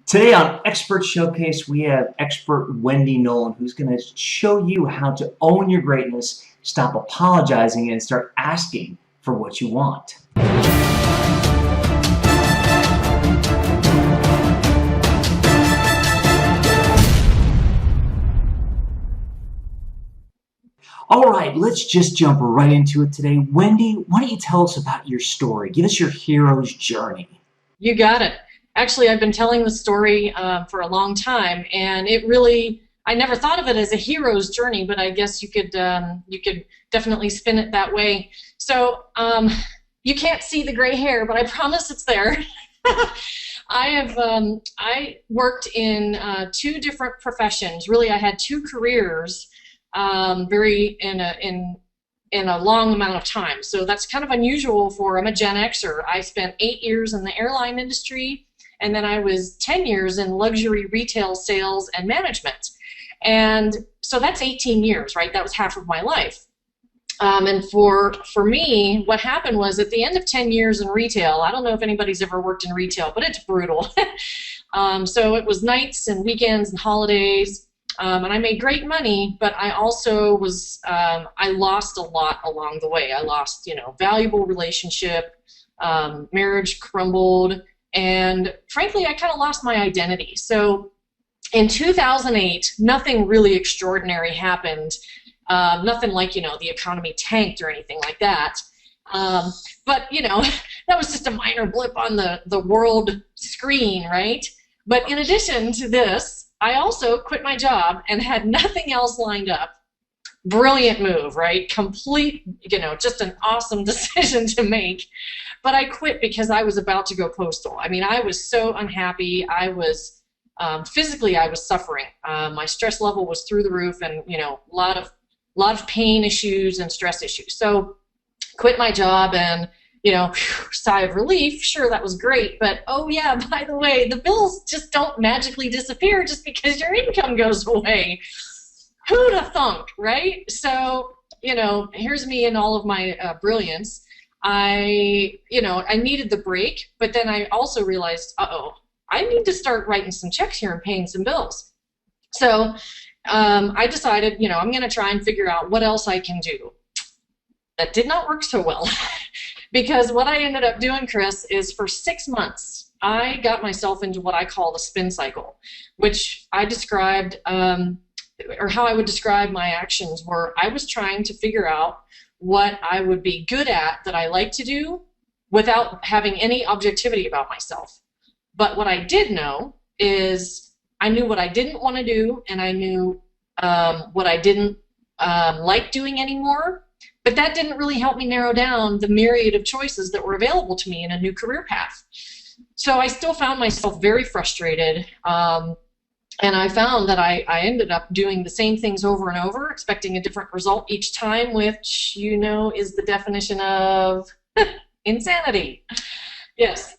Today on Expert Showcase, we have expert Wendy Nolin, who's going to show you how to own your greatness, stop apologizing, and start asking for what you want. All right, let's just jump right into it today. Wendy, why don't you tell us about your story? Give us your hero's journey. You got it. Actually, I've been telling the story for a long time, and it really, I never thought of it as a hero's journey, but I guess you could definitely spin it that way. So you can't see the gray hair, but I promise it's there. I worked in two different professions. Really, I had two careers, in a long amount of time. So that's kind of unusual for, I'm a Gen Xer. I spent 8 years in the airline industry, and then I was 10 years in luxury retail sales and management. And so that's 18 years, right? That was half of my life. And for me, what happened was at the end of 10 years in retail, I don't know if anybody's ever worked in retail, but it's brutal. So it was nights and weekends and holidays. And I made great money, but I also was, I lost a lot along the way. I lost, valuable relationship, marriage crumbled, and frankly, I kind of lost my identity. So in 2008, nothing really extraordinary happened. Nothing like, the economy tanked or anything like that. But, that was just a minor blip on the world screen, right? But in addition to this, I also quit my job and had nothing else lined up. Brilliant move, right? Complete, just an awesome decision to make. But I quit because I was about to go postal. I mean, I was so unhappy. I was, physically, I was suffering. My stress level was through the roof, and, a lot of pain issues and stress issues. So quit my job and, sigh of relief. Sure, that was great, but oh yeah, by the way, the bills just don't magically disappear just because your income goes away. Who'd have thunk, right? So, here's me in all of my brilliance. I needed the break, but then I also realized, I need to start writing some checks here and paying some bills. So I decided, I'm going to try and figure out what else I can do. That did not work so well. Because what I ended up doing, Chris, is for 6 months, I got myself into what I call the spin cycle, which I described, or how I would describe my actions were, I was trying to figure out what I would be good at that I like to do without having any objectivity about myself. But what I did know is I knew what I didn't want to do, and I knew what I didn't like doing anymore. But that didn't really help me narrow down the myriad of choices that were available to me in a new career path. So I still found myself very frustrated, and I found that I ended up doing the same things over and over, expecting a different result each time, which, is the definition of insanity. Yes,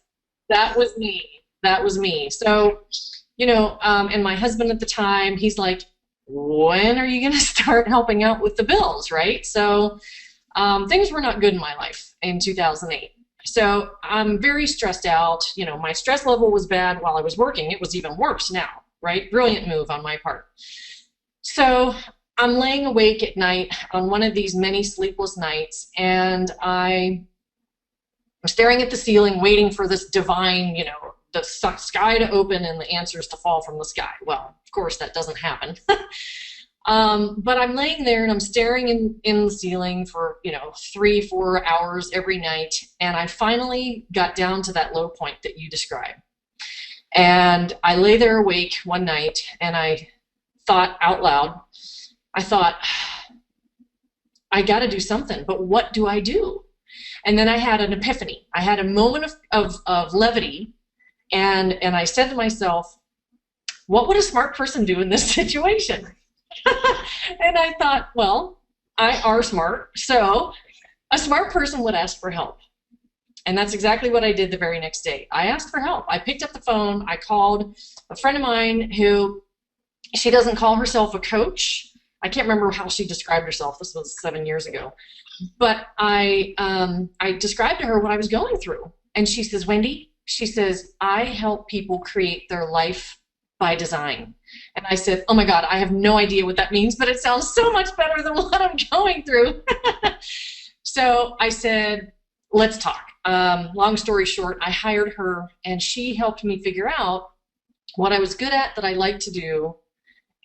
that was me. That was me. So, and my husband at the time, he's like, when are you going to start helping out with the bills, right? So things were not good in my life in 2008. So I'm very stressed out. My stress level was bad while I was working. It was even worse now, right? Brilliant move on my part. So I'm laying awake at night on one of these many sleepless nights, and I'm staring at the ceiling waiting for this divine, the sky to open and the answers to fall from the sky. Well, of course, that doesn't happen. But I'm laying there and I'm staring in the ceiling for, 3-4 hours every night. And I finally got down to that low point that you described. And I lay there awake one night and I thought out loud, I got to do something, but what do I do? And then I had an epiphany. I had a moment of levity. And I said to myself, what would a smart person do in this situation? And I thought, well, I are smart, so a smart person would ask for help. And that's exactly what I did the very next day. I asked for help. I picked up the phone. I called a friend of mine who, she doesn't call herself a coach. I can't remember how she described herself. This was 7 years ago. But I described to her what I was going through. And she says, Wendy, She says, I help people create their life by design. And I said, oh my God, I have no idea what that means, but it sounds so much better than what I'm going through. So I said, let's talk. Long story short, I hired her, and she helped me figure out what I was good at that I like to do,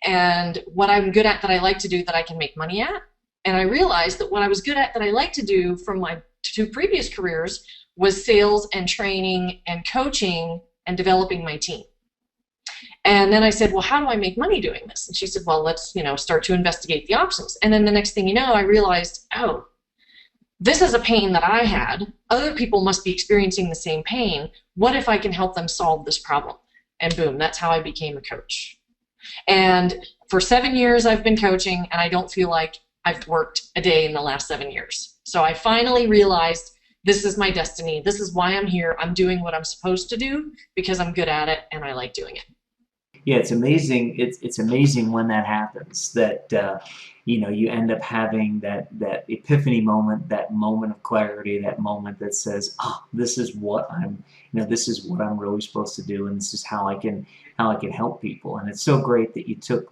and what I'm good at that I like to do that I can make money at. And I realized that what I was good at that I like to do from my 2 previous careers was sales and training and coaching and developing my team. And then I said, well, how do I make money doing this? And she said, well, let's, start to investigate the options. And then the next thing you know, I realized, oh, this is a pain that I had. Other people must be experiencing the same pain. What if I can help them solve this problem? And boom, that's how I became a coach. And for 7 years I've been coaching, and I don't feel like I've worked a day in the last 7 years. So I finally realized this is my destiny. This is why I'm here. I'm doing what I'm supposed to do because I'm good at it and I like doing it. Yeah, it's amazing. It's amazing when that happens, that you end up having that epiphany moment, that moment of clarity, that moment that says, this is what I'm really supposed to do, and this is how I can help people. And it's so great that you took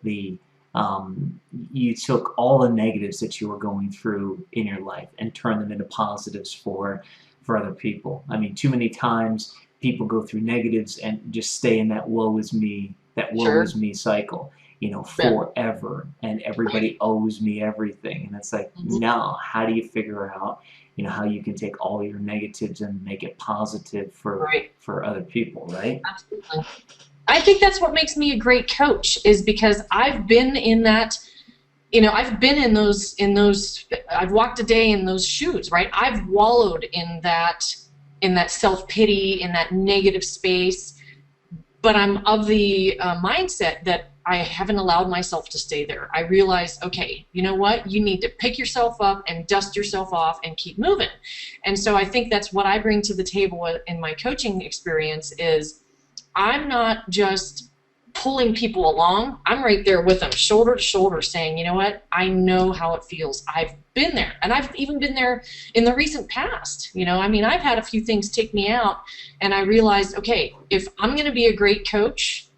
all the negatives that you were going through in your life and turned them into positives for other people. I mean, too many times people go through negatives and just stay in that woe is me cycle, forever, and everybody owes me everything. And it's like, no, how do you figure out, how you can take all your negatives and make it positive for other people, right? Absolutely. I think that's what makes me a great coach, is because I've been in that, I've been in those, I've walked a day in those shoes, right? I've wallowed in that self-pity, in that negative space. But I'm of the mindset that I haven't allowed myself to stay there. I realized, okay, you know what? You need to pick yourself up and dust yourself off and keep moving. And so I think that's what I bring to the table in my coaching experience is I'm not just pulling people along. I'm right there with them, shoulder to shoulder, saying, you know what? I know how it feels. I've been there. And I've even been there in the recent past. I've had a few things take me out, and I realized, okay, if I'm going to be a great coach,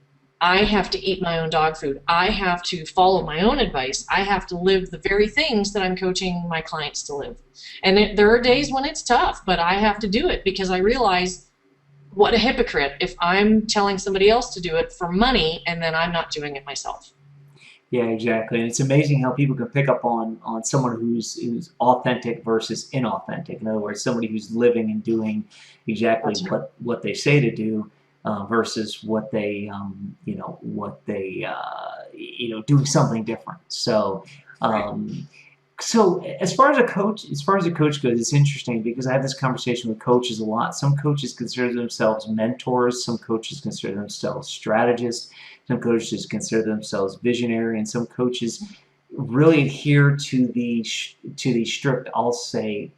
I have to eat my own dog food. I have to follow my own advice. I have to live the very things that I'm coaching my clients to live. And there are days when it's tough, but I have to do it because I realize what a hypocrite if I'm telling somebody else to do it for money and then I'm not doing it myself. Yeah, exactly. And it's amazing how people can pick up on someone who's authentic versus inauthentic. In other words, somebody who's living and doing exactly what they say to do versus what they doing something different. So. So as far as a coach goes, it's interesting because I have this conversation with coaches a lot. Some coaches consider themselves mentors. Some coaches consider themselves strategists. Some coaches consider themselves visionary, and some coaches really adhere to the strict, I'll say,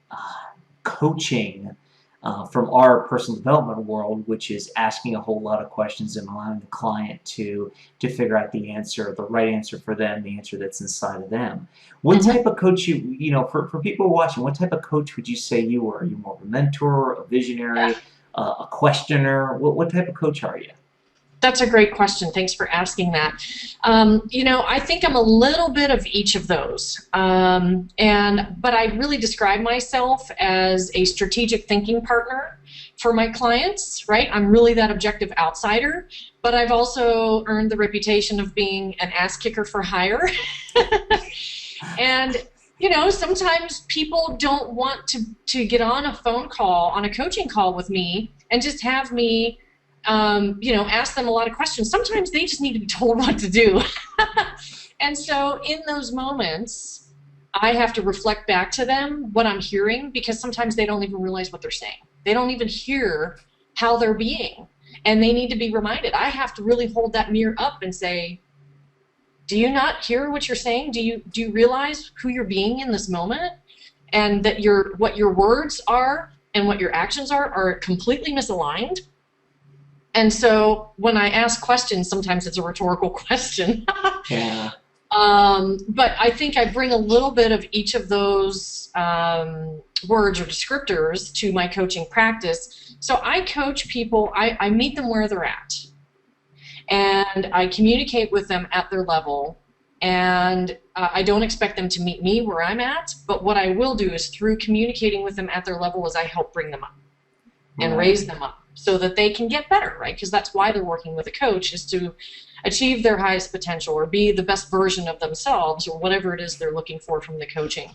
coaching from our personal development world, which is asking a whole lot of questions and allowing the client to figure out the answer, the right answer for them, the answer that's inside of them. What type of coach for people watching, what type of coach would you say you are? Are you more of a mentor, a visionary, a questioner? What type of coach are you? That's a great question. Thanks for asking that. I think I'm a little bit of each of those. But I really describe myself as a strategic thinking partner for my clients, right? I'm really that objective outsider, but I've also earned the reputation of being an ass kicker for hire. And sometimes people don't want to get on a phone call, on a coaching call with me and just have me ask them a lot of questions. Sometimes they just need to be told what to do. And so in those moments, I have to reflect back to them what I'm hearing, because sometimes they don't even realize what they're saying. They don't even hear how they're being, and they need to be reminded. I have to really hold that mirror up and say, do you not hear what you're saying? Do you realize who you're being in this moment, and that what your words are and what your actions are completely misaligned? And so when I ask questions, sometimes it's a rhetorical question. Yeah. But I think I bring a little bit of each of those words or descriptors to my coaching practice. So I coach people, I meet them where they're at, and I communicate with them at their level. And I don't expect them to meet me where I'm at, but what I will do is through communicating with them at their level is I help bring them up and raise them up so that they can get better, right? Because that's why they're working with a coach, is to achieve their highest potential or be the best version of themselves or whatever it is they're looking for from the coaching.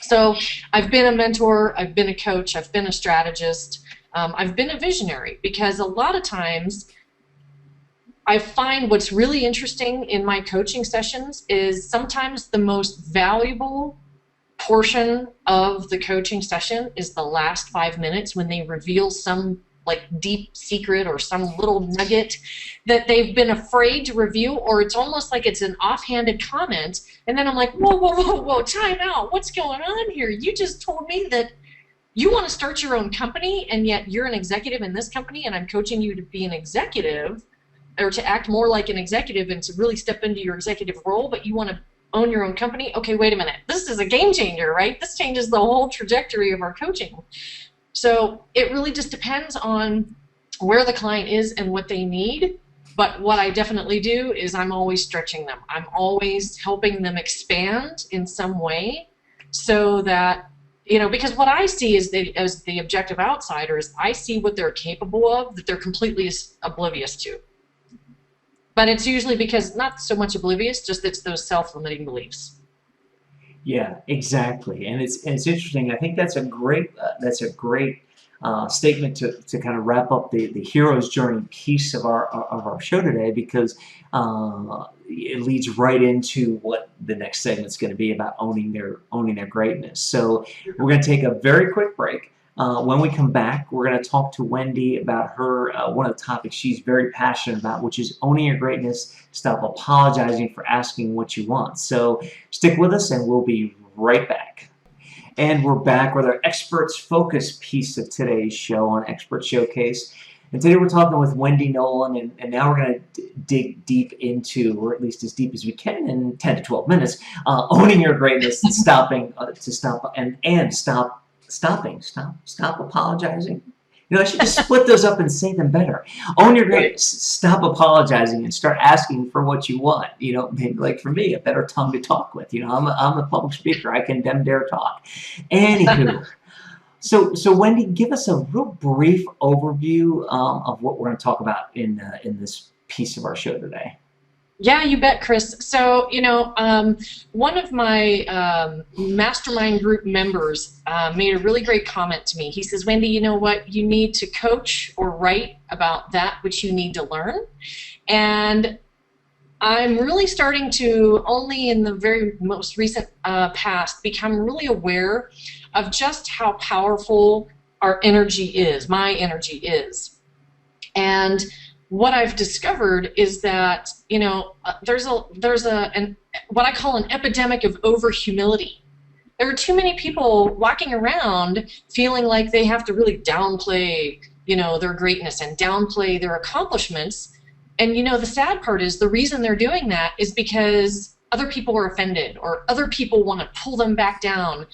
So I've been a mentor, I've been a coach, I've been a strategist, I've been a visionary, because a lot of times I find what's really interesting in my coaching sessions is sometimes the most valuable portion of the coaching session is the last 5 minutes, when they reveal some like deep secret or some little nugget that they've been afraid to reveal, or it's almost like it's an offhanded comment, and then I'm like, whoa, whoa, whoa, whoa, time out, what's going on here? You just told me that you want to start your own company, and yet you're an executive in this company, and I'm coaching you to be an executive, or to act more like an executive and to really step into your executive role, but you want to own your own company? Okay, wait a minute. This is a game changer, right? This changes the whole trajectory of our coaching. So it really just depends on where the client is and what they need. But what I definitely do is I'm always stretching them. I'm always helping them expand in some way, so that, you know, because what I see is as the objective outsider is I see what they're capable of that they're completely oblivious to. But it's usually because not so much oblivious, just it's those self-limiting beliefs. Yeah, exactly, and it's interesting. I think that's a great statement to kind of wrap up the hero's journey piece of our show today, because it leads right into what the next segment's going to be about owning their greatness. So we're going to take a very quick break. When we come back, we're going to talk to Wendy about her one of the topics she's very passionate about, which is owning your greatness. Stop apologizing for asking what you want. So stick with us, and we'll be right back. And we're back with our Experts Focus piece of today's show on Expert Showcase. And today we're talking with Wendy Nolin, and now we're going to dig deep into, or at least as deep as we can in 10 to 12 minutes, owning your greatness and stop apologizing. You know, I should just split those up and say them better. Own your greatness. Stop apologizing and start asking for what you want. You know, maybe like for me, a better tongue to talk with. You know, I'm a public speaker. I can dare talk. Anywho, so Wendy, give us a real brief overview of what we're going to talk about in this piece of our show today. Yeah, you bet, Chris. So, you know, one of my mastermind group members made a really great comment to me. He says, Wendy, you know what? You need to coach or write about that which you need to learn. And I'm really starting to, only in the very most recent past, become really aware of just how powerful our energy is, my energy is. And what I've discovered is that, you know, there's what I call an epidemic of over-humility. There are too many people walking around feeling like they have to really downplay, you know, their greatness and downplay their accomplishments. And, you know, the sad part is the reason they're doing that is because other people are offended, or other people want to pull them back down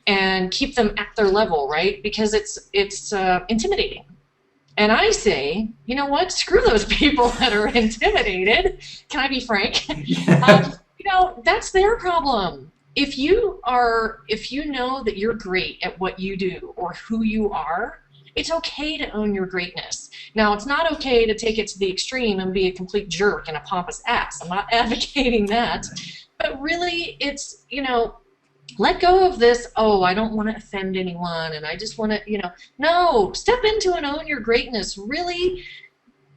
and keep them at their level, right? Because it's intimidating. And I say, you know what? Screw those people that are intimidated. Can I be frank? You know, that's their problem. If you know that you're great at what you do or who you are, it's okay to own your greatness. Now, it's not okay to take it to the extreme and be a complete jerk and a pompous ass. I'm not advocating that. But really, it's, you know, let go of this, oh, I don't want to offend anyone, and I just want to, you know, no, step into and own your greatness. Really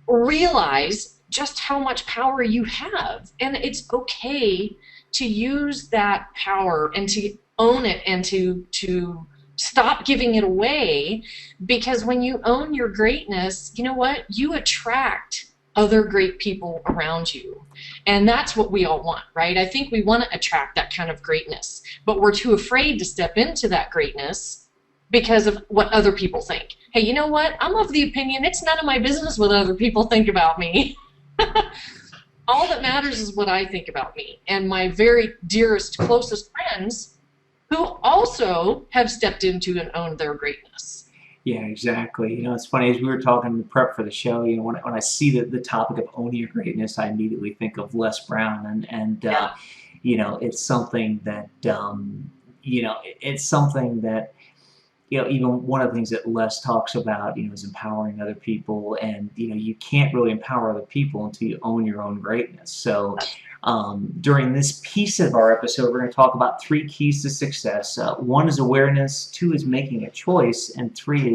realize just how much power you have, and it's okay to use that power and to own it and to stop giving it away, because when you own your greatness, you know what? You attract other great people around you. And that's what we all want, right? I think we want to attract that kind of greatness, but we're too afraid to step into that greatness because of what other people think. Hey, you know what? I'm of the opinion it's none of my business what other people think about me. All that matters is what I think about me and my very dearest, closest friends who also have stepped into and owned their greatness. Yeah, exactly. You know, it's funny, as we were talking in the prep for the show, you know, when I see the topic of owning your greatness, I immediately think of Les Brown, and Yeah. you know, it's something that you know, it's something that, you know, even one of the things that Les talks about, you know, is empowering other people, and you know, you can't really empower other people until you own your own greatness. So, during this piece of our episode, we're going to talk about 3 keys to success. One is awareness, 2 is making a choice, and 3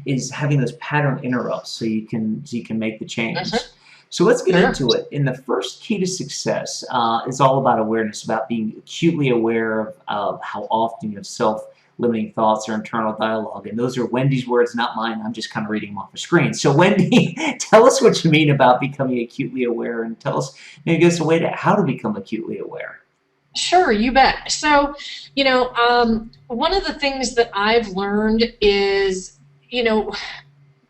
is having those pattern interrupts so you can make the change. Mhm. So let's get Sure. into it. And the first key to success is all about awareness, about being acutely aware of how often you have self-limiting thoughts or internal dialogue. And those are Wendy's words, not mine. I'm just kind of reading them off the screen. So Wendy, tell us what you mean about becoming acutely aware, and tell us, maybe give us a way to how to become acutely aware. Sure, you bet. So, one of the things that I've learned is,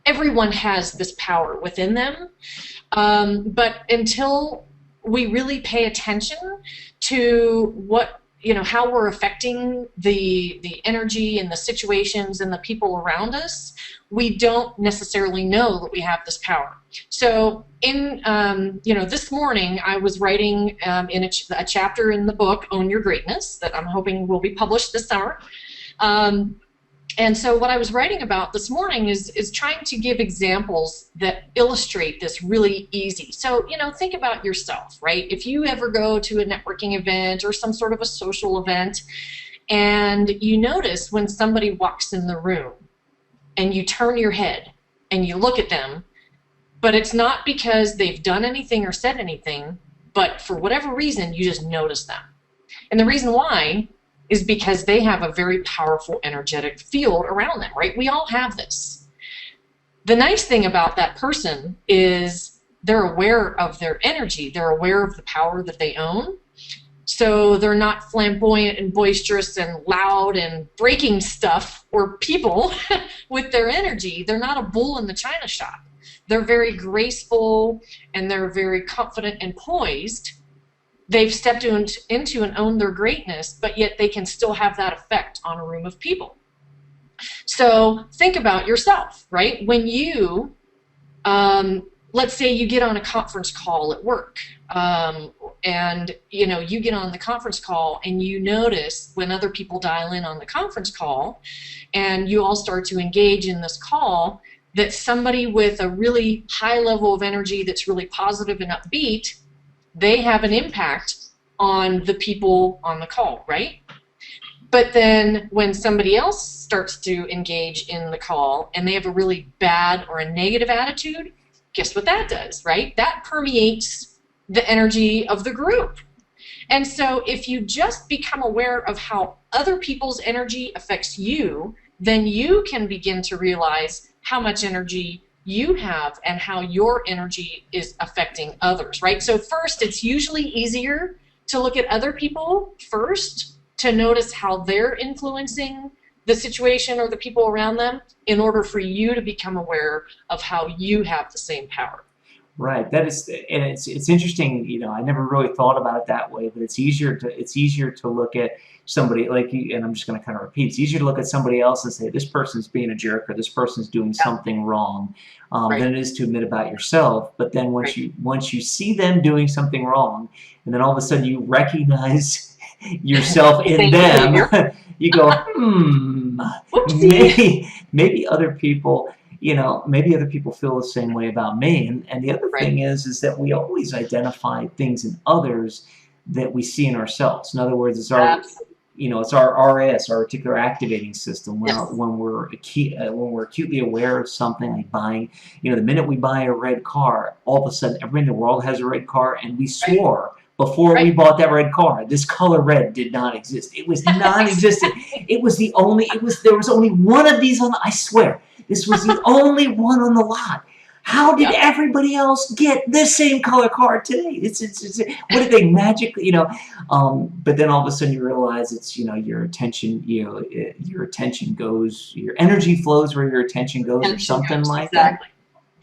everyone has this power within them. But until we really pay attention to how we're affecting the energy and the situations and the people around us, we don't necessarily know that we have this power. So in, this morning I was writing in a chapter in the book, Own Your Greatness, that I'm hoping will be published this summer. And so what I was writing about this morning is trying to give examples that illustrate this really easy. So, think about yourself, right? If you ever go to a networking event or some sort of a social event, and you notice when somebody walks in the room and you turn your head and you look at them, but it's not because they've done anything or said anything, but for whatever reason, you just notice them. And the reason why is because they have a very powerful energetic field around them, right? We all have this. The nice thing about that person is they're aware of their energy. They're aware of the power that they own. So they're not flamboyant and boisterous and loud and breaking stuff or people with their energy. They're not a bull in the china shop. They're very graceful and they're very confident and poised. They've stepped into and owned their greatness, but yet they can still have that effect on a room of people. So think about yourself, right? When you, let's say you get on a conference call at work, and you get on the conference call and you notice when other people dial in on the conference call and you all start to engage in this call, that somebody with a really high level of energy that's really positive and upbeat, they have an impact on the people on the call, right? But then when somebody else starts to engage in the call and they have a really bad or a negative attitude, guess what that does, right? That permeates the energy of the group. And so if you just become aware of how other people's energy affects you, then you can begin to realize how much energy you have and how your energy is affecting others, right? So first, it's usually easier to look at other people first to notice how they're influencing the situation or the people around them in order for you to become aware of how you have the same power. Right. That is, and it's interesting. You know, I never really thought about it that way, but it's easier to look at somebody like you, and I'm just going to kind of repeat. It's easier to look at somebody else and say this person's being a jerk or this person's doing something wrong, Right. than it is to admit about yourself. But then once Right. you see them doing something wrong, and then all of a sudden you recognize yourself in Same them, behavior. you go, Whoopsie. maybe other people. You know, maybe other people feel the same way about me. And the other Right. thing is that we always identify things in others that we see in ourselves. In other words, it's our, it's our RS, our reticular activating system. When we're acutely aware of something like buying, the minute we buy a red car, all of a sudden everybody in the world has a red car, and we swore before we bought that red car, this color red did not exist. It was non-existent. There was only one of these I swear. This was the only one on the lot. How did everybody else get this same color car today? What did they magically, but then all of a sudden you realize it's, your attention, your attention goes, your energy flows where your attention goes, or something like that.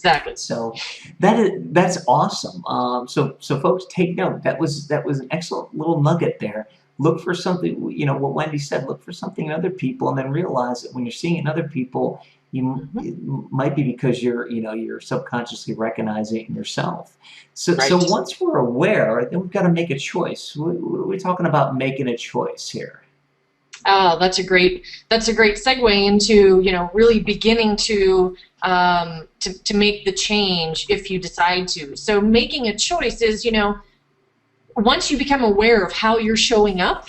Exactly. So that's awesome. So folks, take note. That was an excellent little nugget there. Look for something. You know what Wendy said. Look for something in other people, and then realize that when you're seeing it in other people, it might be because you're subconsciously recognizing it in yourself. So Right. so once we're aware, then we've got to make a choice. What are we talking about making a choice here? That's a great segue into, you know, really beginning to make the change if you decide to. So making a choice is, you know, once you become aware of how you're showing up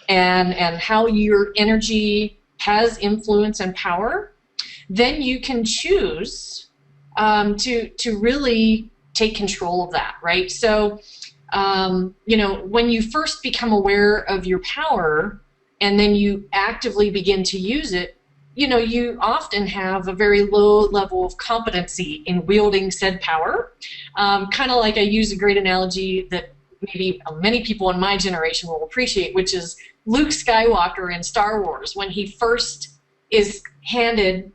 and how your energy has influence and power, then you can choose to really take control of that, right? So, you know, when you first become aware of your power and then you actively begin to use it, you know, you often have a very low level of competency in wielding said power. Kind of like, I use a great analogy that maybe many people in my generation will appreciate, which is Luke Skywalker in Star Wars, when he first is handed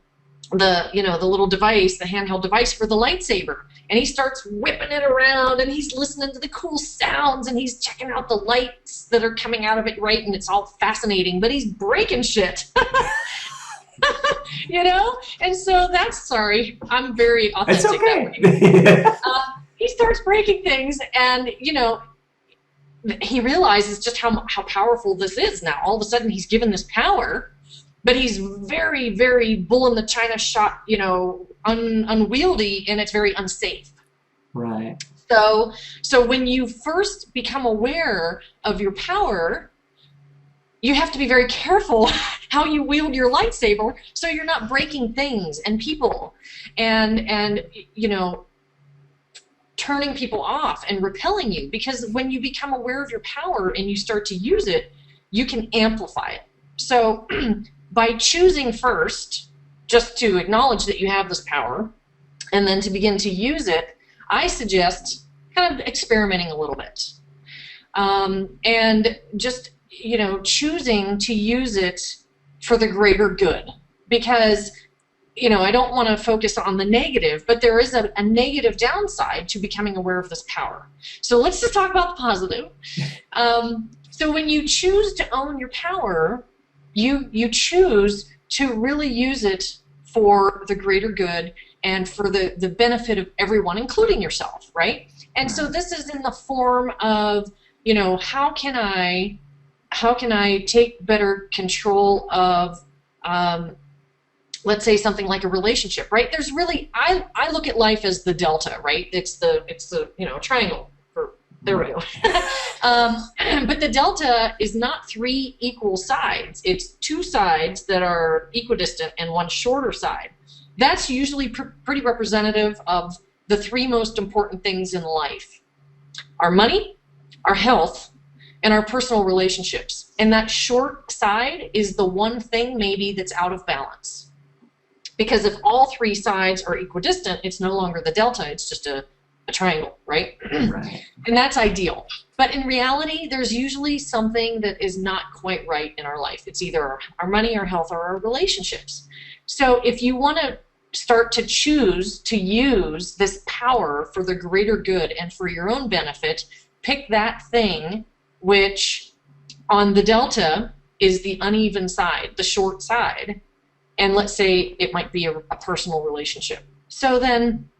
the little device, the handheld device for the lightsaber, and he starts whipping it around and he's listening to the cool sounds and he's checking out the lights that are coming out of it, right? And it's all fascinating, but he's breaking shit. You know? And so sorry, I'm very authentic. It's okay. That way. He starts breaking things, and you know, he realizes just how powerful this is now. All of a sudden he's given this power, but he's very, very bull in the china shop, you know, unwieldy, and it's very unsafe. Right. So when you first become aware of your power, you have to be very careful how you wield your lightsaber so you're not breaking things and people and you know, turning people off and repelling you. Because when you become aware of your power and you start to use it, you can amplify it. So by choosing first just to acknowledge that you have this power and then to begin to use it, I suggest kind of experimenting a little bit. And just, you know, choosing to use it for the greater good. Because, you know, I don't want to focus on the negative, but there is a negative downside to becoming aware of this power. So let's just talk about the positive. So when you choose to own your power, you choose to really use it for the greater good and for the benefit of everyone, including yourself, right? And so this is in the form of, you know, how can I take better control of, let's say something like a relationship, right? There's really, I look at life as the delta, right? It's the you know, triangle. There we go. But the delta is not three equal sides. It's two sides that are equidistant and one shorter side. That's usually pretty representative of the three most important things in life: our money, our health, and our personal relationships. And that short side is the one thing maybe that's out of balance. Because if all three sides are equidistant, it's no longer the delta, it's just a triangle, right? Right. And that's ideal. But in reality, there's usually something that is not quite right in our life. It's either our money, our health, or our relationships. So if you want to start to choose to use this power for the greater good and for your own benefit, pick that thing which on the delta is the uneven side, the short side, and let's say it might be a personal relationship. So then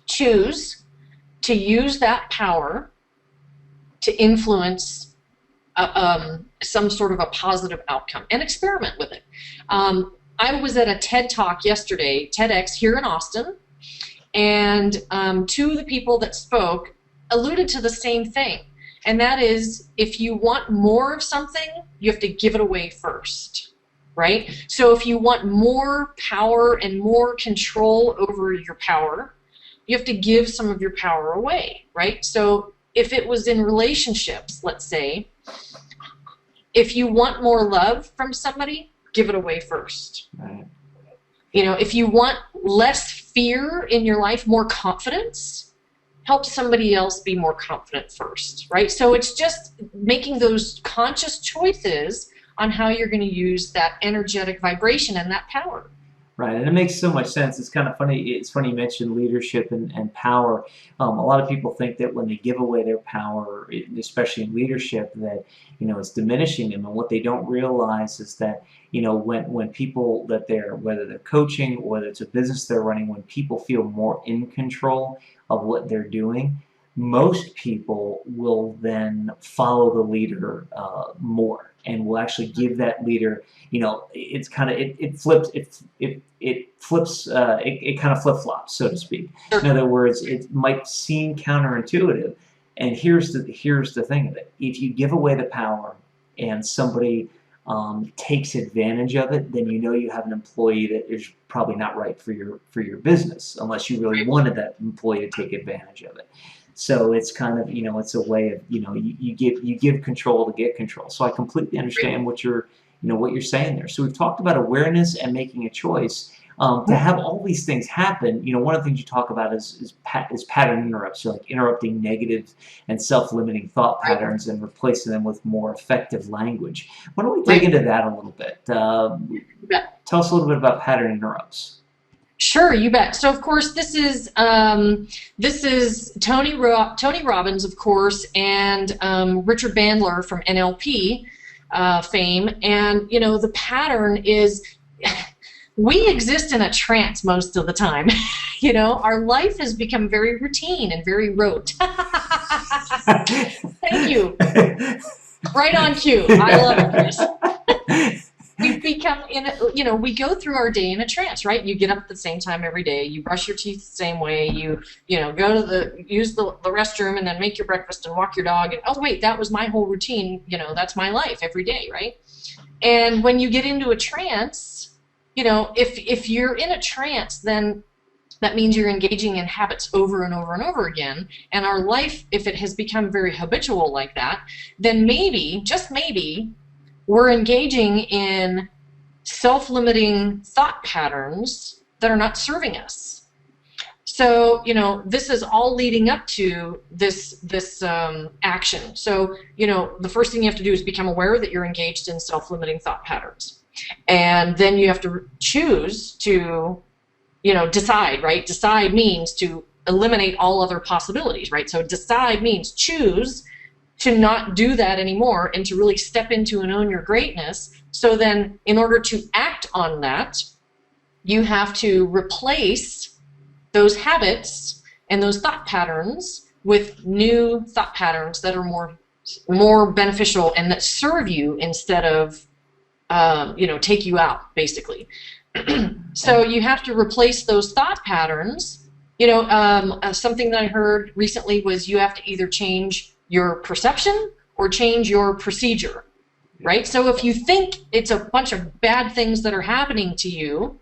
choose to use that power to influence some sort of a positive outcome and experiment with it. I was at a TED Talk yesterday, TEDx here in Austin, and two of the people that spoke alluded to the same thing. And that is, if you want more of something, you have to give it away first, right? So if you want more power and more control over your power, you have to give some of your power away, right? So if it was in relationships, let's say, if you want more love from somebody, give it away first. Right. You know, if you want less fear in your life, more confidence, help somebody else be more confident first, right? So it's just making those conscious choices on how you're going to use that energetic vibration and that power. Right, and it makes so much sense. It's kind of funny. It's funny you mentioned leadership and power. A lot of people think that when they give away their power, especially in leadership, that it's diminishing them. And what they don't realize is that when people that whether they're coaching or whether it's a business they're running, when people feel more in control of what they're doing, most people will then follow the leader more and will actually give that leader. It's kind of it flips it kind of flip-flops, so to speak. In other words, it might seem counterintuitive, and here's the thing of it: if you give away the power and somebody takes advantage of it, then you have an employee that is probably not right for your business, unless you really wanted that employee to take advantage of it. So it's kind of it's a way of you give control to get control. So I completely understand what you're saying there. So we've talked about awareness and making a choice. To have all these things happen, one of the things you talk about is pattern interrupts. So like interrupting negative and self-limiting thought patterns and replacing them with more effective language. Why don't we dig into that a little bit? Tell us a little bit about pattern interrupts. Sure, you bet. So of course this is Tony Robbins, of course, and Richard Bandler from NLP fame. And the pattern is we exist in a trance most of the time. Our life has become very routine and very rote. Thank you. Right on cue. I love it, Chris. We've become we go through our day in a trance, right? You get up at the same time every day. You brush your teeth the same way. You go to use the restroom and then make your breakfast and walk your dog. And oh wait, that was my whole routine. That's my life every day, right? And when you get into a trance, if you're in a trance, then that means you're engaging in habits over and over and over again. And our life, if it has become very habitual like that, then maybe, just maybe, we're engaging in self-limiting thought patterns that are not serving us. So, this is all leading up to this action. So, the first thing you have to do is become aware that you're engaged in self-limiting thought patterns. And then you have to choose to, decide, right? Decide means to eliminate all other possibilities, right? So decide means choose to not do that anymore and to really step into and own your greatness. So then in order to act on that, you have to replace those habits and those thought patterns with new thought patterns that are more beneficial and that serve you instead of take you out, basically. So you have to replace those thought patterns. Something that I heard recently was you have to either change your perception or change your procedure, right? So if you think it's a bunch of bad things that are happening to you,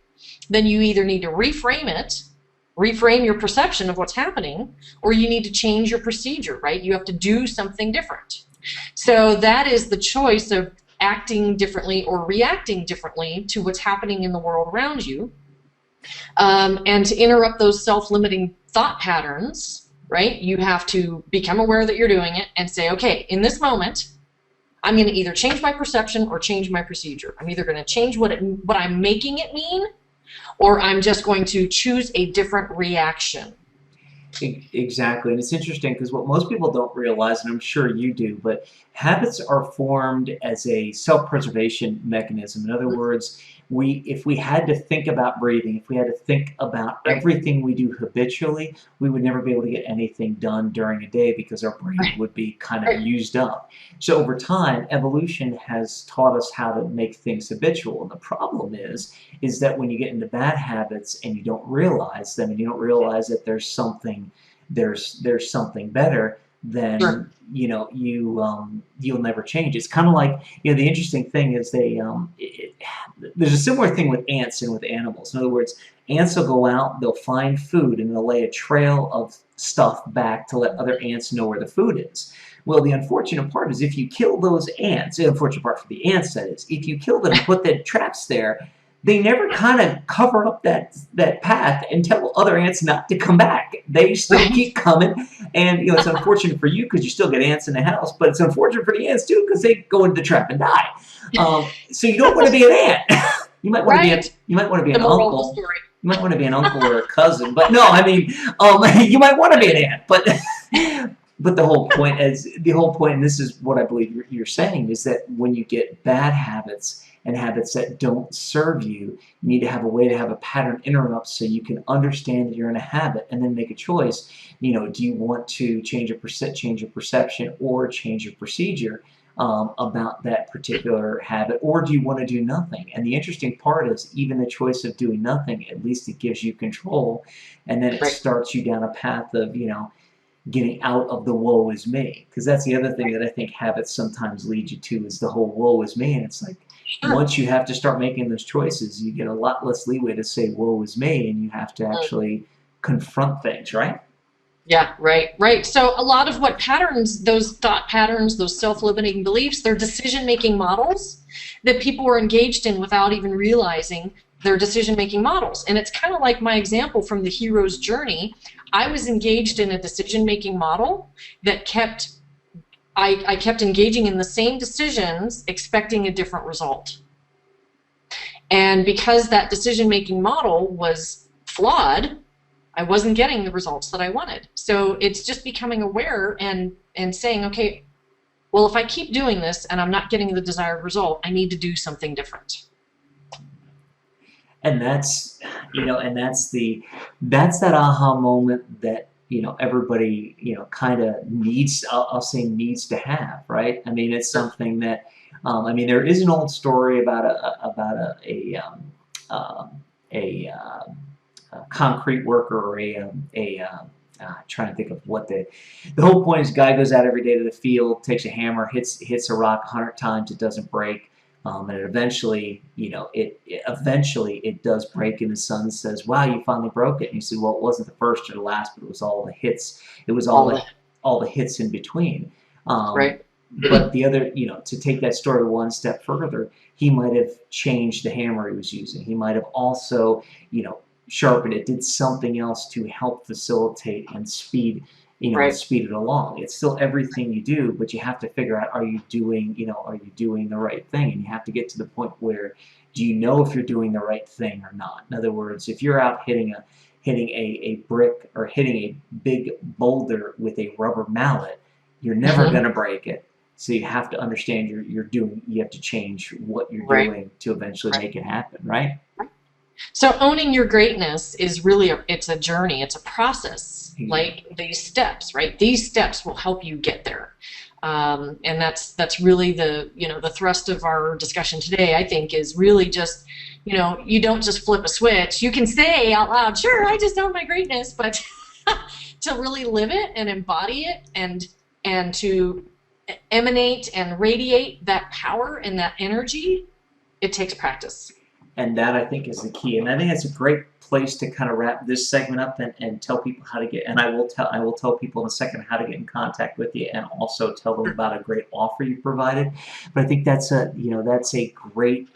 then you either need to reframe your perception of what's happening, or you need to change your procedure, right? You have to do something different. So that is the choice of acting differently or reacting differently to what's happening in the world around you. And to interrupt those self-limiting thought patterns, right, you have to become aware that you're doing it and say, okay, in this moment, I'm going to either change my perception or change my procedure. I'm either going to change what I'm making it mean, or I'm just going to choose a different reaction. Exactly, and it's interesting because what most people don't realize, and I'm sure you do, but habits are formed as a self-preservation mechanism. In other words, if we had to think about breathing, if we had to think about everything we do habitually, we would never be able to get anything done during a day because our brain would be kind of used up. So over time, evolution has taught us how to make things habitual. And the problem is that when you get into bad habits and you don't realize them, and you don't realize that there's something better, then you'll never change. It's kind of like, the interesting thing is there's a similar thing with ants and with animals. In other words, ants will go out, they'll find food, and they'll lay a trail of stuff back to let other ants know where the food is. Well, the unfortunate part is if you kill those ants, the unfortunate part for the ants, that is, if you kill them and put the traps there, they never kind of cover up that path and tell other ants not to come back. They still keep coming, and it's unfortunate for you because you still get ants in the house, but it's unfortunate for the ants too because they go into the trap and die. So you don't want to be an ant. You might want to be Right. you might want to be The an moral of the uncle. story. You might want to be an uncle or a cousin, but no, I mean, you might want to be an aunt, but but the whole point and this is what I believe you're saying, is that when you get bad habits and habits that don't serve you, you need to have a way to have a pattern interrupt so you can understand that you're in a habit and then make a choice. You know, do you want to change your perception or change your procedure about that particular habit, or do you want to do nothing? And the interesting part is, even the choice of doing nothing, at least it gives you control, and then it Right. starts you down a path of, you know, getting out of the woe is me. Because that's the other thing that I think habits sometimes lead you to, is the whole woe is me. And it's like, Sure. once you have to start making those choices, you get a lot less leeway to say woe is me, and you have to actually confront things, right? Yeah, right, right. So a lot of what patterns, those thought patterns, those self-limiting beliefs, they're decision-making models that people are engaged in without even realizing they're decision-making models. And it's kind of like my example from the hero's journey. I was engaged in a decision-making model that I kept engaging in the same decisions, expecting a different result. And because that decision-making model was flawed, I wasn't getting the results that I wanted. So it's just becoming aware and saying, okay, well, if I keep doing this and I'm not getting the desired result, I need to do something different. And that's, you know, and that's that aha moment that, you know, everybody, you know, kind of needs, I'll say needs to have, right? I mean, it's something that, I mean, there is an old story about a concrete worker, or trying to think of what the whole point is. Guy goes out every day to the field, takes a hammer, hits a rock 100 times, it doesn't break, and it eventually, you know, it does break, and his son says, "Wow, you finally broke it." And he said, "Well, it wasn't the first or the last, but it was all the hits. It was all the hits in between." Right. But the other, you know, to take that story one step further, he might have changed the hammer he was using. He might have also, you know, sharpened it, did something else to help facilitate and speed, you know, Right. speed it along. It's still everything you do, but you have to figure out, are you doing, you know, are you doing the right thing? And you have to get to the point where, do you know if you're doing the right thing or not? In other words, if you're out hitting a brick or hitting a big boulder with a rubber mallet, you're never going to break it. So you have to understand you have to change what you're doing to eventually make it happen, right? So owning your greatness is really, it's a journey, it's a process, like these steps, right? These steps will help you get there. And that's really the, you know, the thrust of our discussion today, I think, is really just, you know, you don't just flip a switch. You can say out loud, sure, I just own my greatness, but to really live it and embody it and to emanate and radiate that power and that energy, it takes practice. And that, I think, is the key. And I think that's a great place to kind of wrap this segment up and tell people how to get, and I will tell people in a second how to get in contact with you, and also tell them about a great offer you provided. But I think that's a great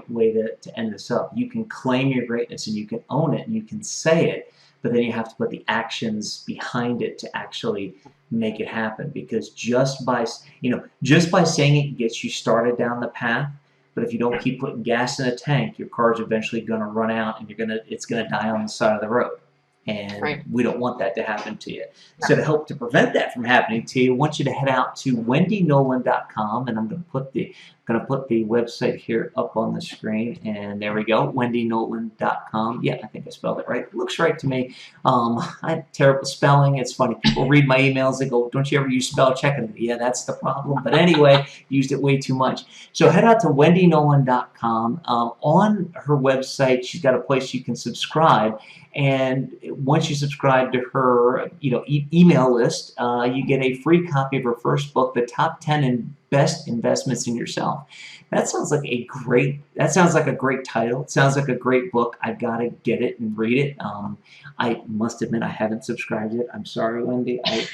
way to end this up. You can claim your greatness and you can own it and you can say it, but then you have to put the actions behind it to actually make it happen. Because just by saying it gets you started down the path. But if you don't keep putting gas in a tank, your car's eventually going to run out, and it's going to die on the side of the road. And we don't want that to happen to you. No. So to help to prevent that from happening to you, I want you to head out to WendyNolin.com, and I'm going to put the website here up on the screen, and there we go, WendyNolin.com. Yeah, I think I spelled it right. It looks right to me. I have terrible spelling. It's funny. People read my emails. They go, "Don't you ever use spell check?" And yeah, that's the problem. But anyway, used it way too much. So head out to WendyNolin.com. On her website, she's got a place you can subscribe. And once you subscribe to her, email list, you get a free copy of her first book, The Top 10 Best Investments in Yourself. That sounds like a great title. It sounds like a great book. I've got to get it and read it. I must admit I haven't subscribed yet. I'm sorry, Wendy. I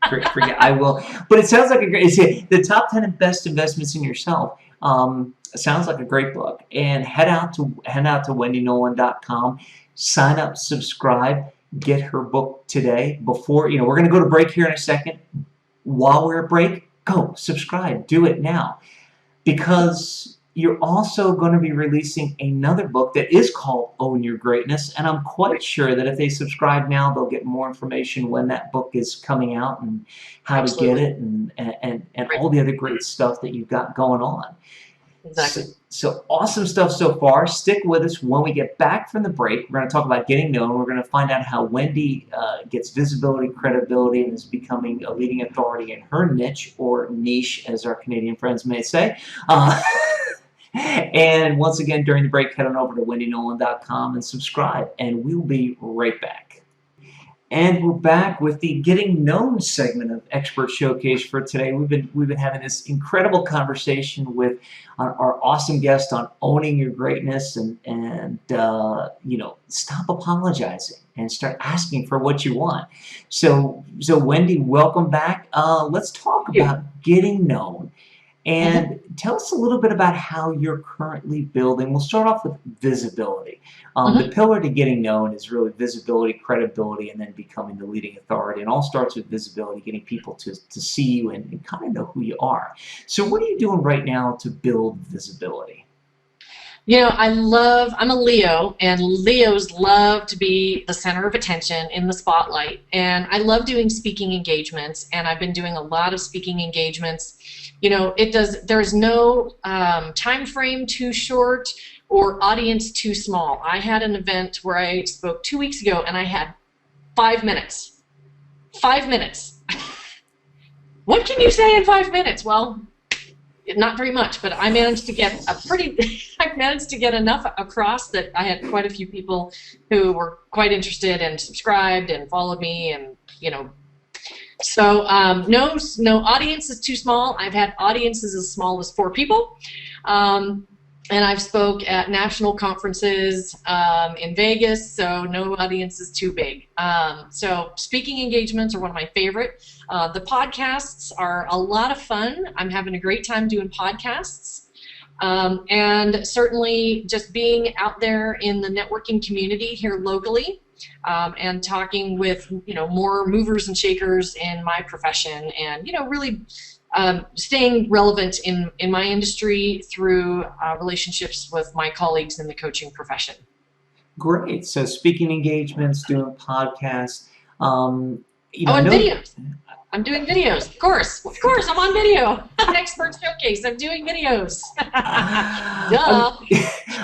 forget. I will. But it sounds like The Top 10 Best Investments in Yourself. Sounds like a great book. And head out to WendyNolin.com. Sign up, subscribe, get her book today. Before, we're going to go to break here in a second. While we're at break, go subscribe. Do it now. Because you're also going to be releasing another book that is called Own Your Greatness, and I'm quite sure that if they subscribe now, they'll get more information when that book is coming out and how to get Absolutely. it, and Right. all the other great stuff that you've got going on. Exactly. So awesome stuff so far. Stick with us. When we get back from the break, we're going to talk about getting known. We're going to find out how Wendy gets visibility, credibility, and is becoming a leading authority in her niche, or niche, as our Canadian friends may say. And once again, during the break, head on over to wendynolin.com and subscribe, and we'll be right back. And we're back with the Getting Known segment of Expert Showcase for today. We've been having this incredible conversation with our awesome guest on owning your greatness, and stop apologizing and start asking for what you want. So Wendy, welcome back. Let's talk about getting known. And tell us a little bit about how you're currently building. We'll start off with visibility. The pillar to getting known is really visibility, credibility, and then becoming the leading authority. And all starts with visibility, getting people to see you and kind of know who you are. So what are you doing right now to build visibility? You know, I'm a Leo, and Leos love to be the center of attention, in the spotlight. And I love doing speaking engagements, and I've been doing a lot of speaking engagements. You know, there's no time frame too short or audience too small. I had an event where I spoke 2 weeks ago, and I had 5 minutes. 5 minutes. What can you say in 5 minutes? Well, not very much, but I managed to get I managed to get enough across that I had quite a few people who were quite interested and subscribed and followed me, and so no audience is too small. I've had audiences as small as 4 people, and I've spoke at national conferences in Vegas, so no audience is too big. So speaking engagements are one of my favorite. The podcasts are a lot of fun. I'm having a great time doing podcasts. And certainly just being out there in the networking community here locally, and talking with more movers and shakers in my profession, and really staying relevant in my industry through relationships with my colleagues in the coaching profession. Great. So speaking engagements, doing podcasts. And videos. I'm doing videos, of course. Of course, I'm on video. Expert Showcase. I'm doing videos. Duh.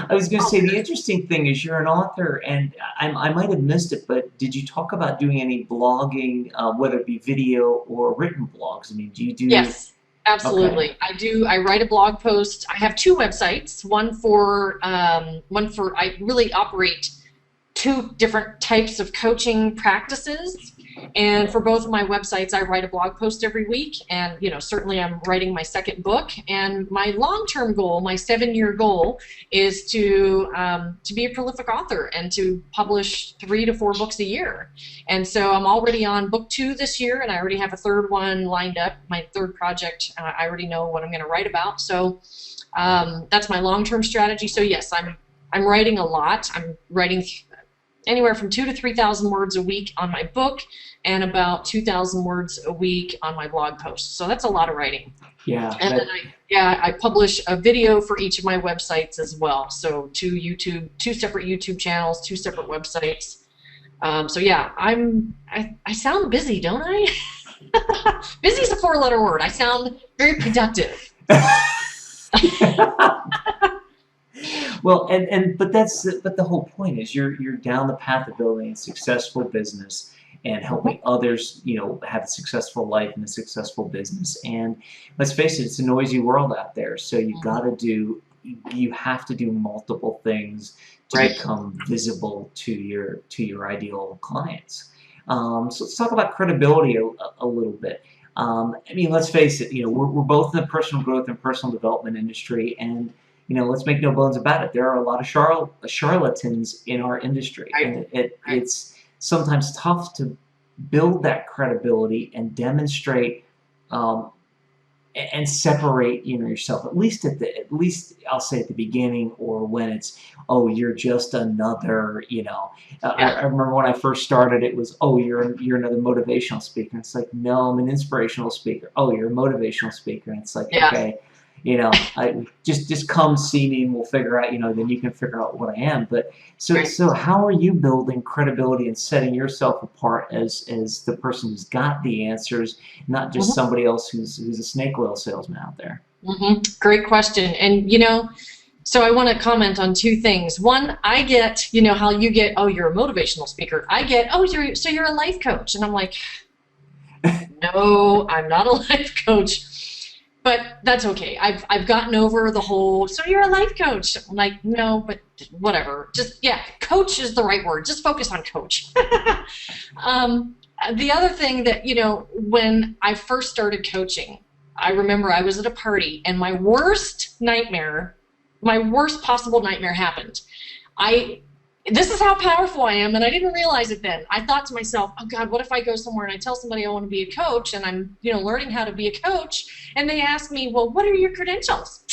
I was going to say, the interesting thing is you're an author, and I might have missed it, but did you talk about doing any blogging, whether it be video or written blogs? I mean, do you do? Yes, absolutely. Okay. I do. I write a blog post. I have 2 websites. One for I really operate 2 different types of coaching practices. And for both of my websites, I write a blog post every week, and certainly I'm writing my 2nd book. And my long-term goal, my 7-year goal, is to be a prolific author and to publish 3 to 4 books a year. And so I'm already on book 2 this year, and I already have a 3rd one lined up. My 3rd project, I already know what I'm going to write about. So that's my long-term strategy. So yes, I'm writing a lot. I'm writing anywhere from 2,000 to 3,000 words a week on my book, and about 2,000 words a week on my blog posts. So that's a lot of writing. Yeah. And then I publish a video for each of my websites as well. So 2 separate YouTube channels, 2 separate websites. So yeah, I sound busy, don't I? Busy is a 4-letter word. I sound very productive. Well, but the whole point is you're down the path of building a successful business and helping others, have a successful life and a successful business. And let's face it, it's a noisy world out there. So you have to do multiple things to become visible to your ideal clients. So let's talk about credibility a little bit. I mean, let's face it, we're both in the personal growth and personal development industry, and let's make no bones about it. There are a lot of charlatans in our industry, and it's sometimes tough to build that credibility and demonstrate and separate yourself. At least I'll say at the beginning, or when it's, oh, you're just another. I remember when I first started, it was, oh, you're another motivational speaker. It's like, no, I'm an inspirational speaker. Oh, you're a motivational speaker. And it's like, okay. I just come see me and we'll figure out, then you can figure out what I am. But Right. so how are you building credibility and setting yourself apart as the person who's got the answers, not just Mhm. somebody else who's a snake oil salesman out there? Great question. And, so I want to comment on two things. One, I get, how you get, oh, you're a motivational speaker. I get, oh, you're a life coach. And I'm like, no, I'm not a life coach. But that's okay. I've gotten over the whole, so you're a life coach. I'm like, no, but whatever. Just, yeah, coach is the right word. Just focus on coach. The other thing that, when I first started coaching, I remember I was at a party and my worst possible nightmare happened. This is how powerful I am, and I didn't realize it then. I thought to myself, oh God, what if I go somewhere and I tell somebody I want to be a coach and I'm, learning how to be a coach, and they ask me, well, what are your credentials?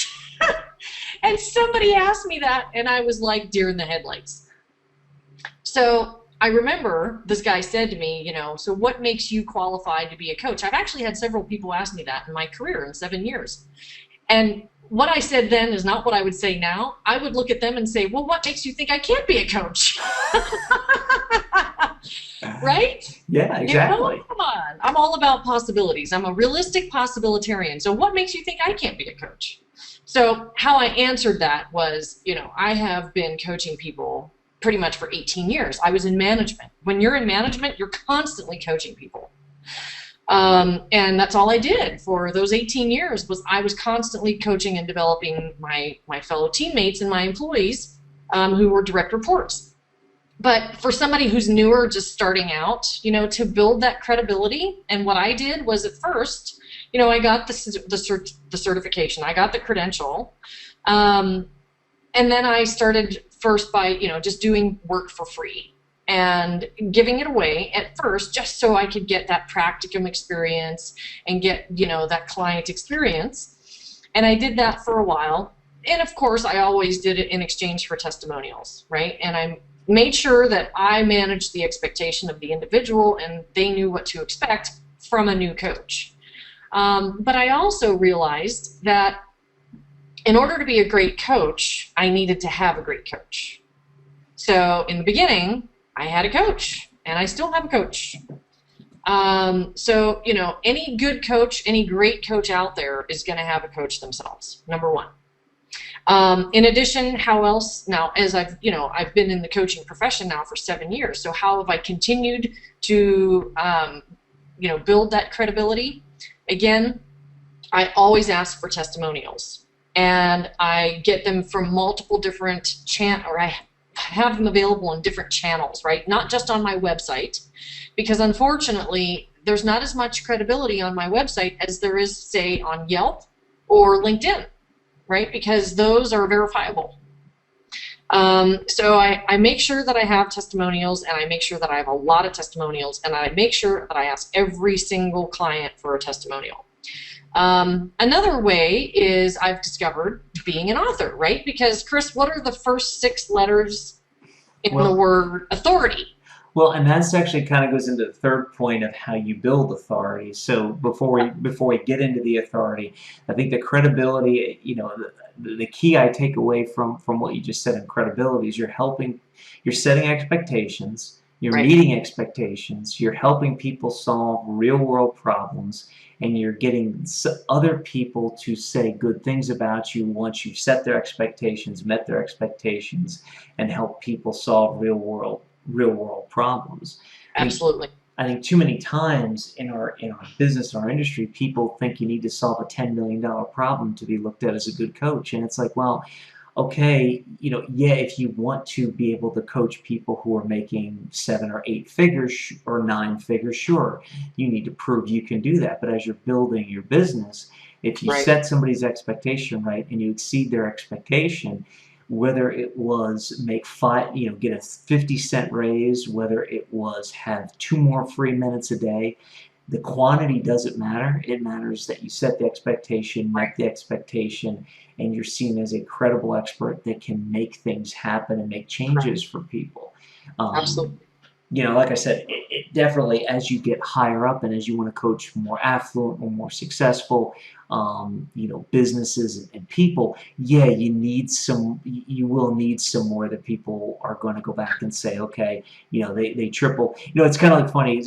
And somebody asked me that, and I was like deer in the headlights. So I remember this guy said to me, so what makes you qualified to be a coach? I've actually had several people ask me that in my career in 7 years. And what I said then is not what I would say now. I would look at them and say, well, what makes you think I can't be a coach? Right? Yeah, exactly. Come on. I'm all about possibilities. I'm a realistic possibilitarian. So what makes you think I can't be a coach? So how I answered that was, I have been coaching people pretty much for 18 years. I was in management. When you're in management, you're constantly coaching people. And that's all I did for those 18 years was I was constantly coaching and developing my fellow teammates and my employees who were direct reports. But for somebody who's newer, just starting out, to build that credibility, and what I did was at first, I got the certification, I got the credential, and then I started first by, just doing work for free and giving it away at first just so I could get that practicum experience and get, that client experience. And I did that for a while. And of course, I always did it in exchange for testimonials, right? And I made sure that I managed the expectation of the individual and they knew what to expect from a new coach. But I also realized that in order to be a great coach, I needed to have a great coach. So in the beginning, I had a coach, and I still have a coach. So, any good coach, any great coach out there is going to have a coach themselves, number one. In addition, how else, now, as I've been in the coaching profession now for 7 years, so how have I continued to, build that credibility? Again, I always ask for testimonials, and I get them from multiple different or I have them available in different channels, right? Not just on my website, because unfortunately, there's not as much credibility on my website as there is, say, on Yelp or LinkedIn, right? Because those are verifiable. So I make sure that I have testimonials, and I make sure that I have a lot of testimonials, and I make sure that I ask every single client for a testimonial. Another way is I've discovered being an author, right? Because, Chris, what are the first 6 letters in the word authority? Well, and that's actually kind of goes into the third point of how you build authority. So before we get into the authority, I think the credibility, the key I take away from what you just said in credibility is you're setting expectations, you're meeting expectations, you're helping people solve real world problems, and you're getting other people to say good things about you once you've set their expectations, met their expectations, and help people solve real world problems. Absolutely. I think too many times in our business, our industry, people think you need to solve a $10 million problem to be looked at as a good coach. And it's like, well, okay, yeah, if you want to be able to coach people who are making 7 or 8 figures or 9 figures, sure, you need to prove you can do that. But as you're building your business, if you set somebody's expectation right and you exceed their expectation, whether it was get a 50-cent raise, whether it was have 2 more free minutes a day, the quantity doesn't matter. It matters that you set the expectation, met the expectation, and you're seen as a credible expert that can make things happen and make changes for people. Absolutely. Like I said, it definitely, as you get higher up and as you want to coach more affluent or more successful, businesses and people, yeah, you will need some more that people are going to go back and say, okay, they triple. It's kind of like funny.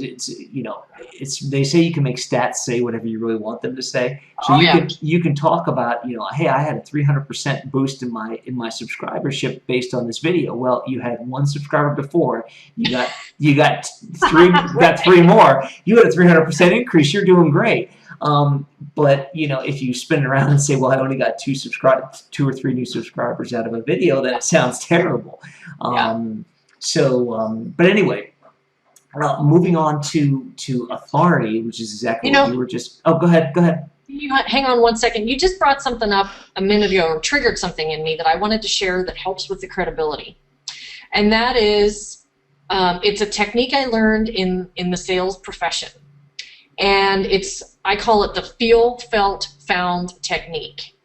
They say you can make stats say whatever you really want them to say. So Oh yeah. you can talk about, hey, I had a 300% boost in my subscribership based on this video. Well, you had one subscriber before, you got three more. You had a 300% increase. You're doing great. But if you spin it around and say, well, I only got two or three new subscribers out of a video, then it sounds terrible. Yeah. But anyway, moving on to authority, which is exactly what you were just. Oh, go ahead. Hang on one second. You just brought something up a minute ago, or triggered something in me that I wanted to share that helps with the credibility, and that is, it's a technique I learned in the sales profession, and I call it the feel, felt, found technique.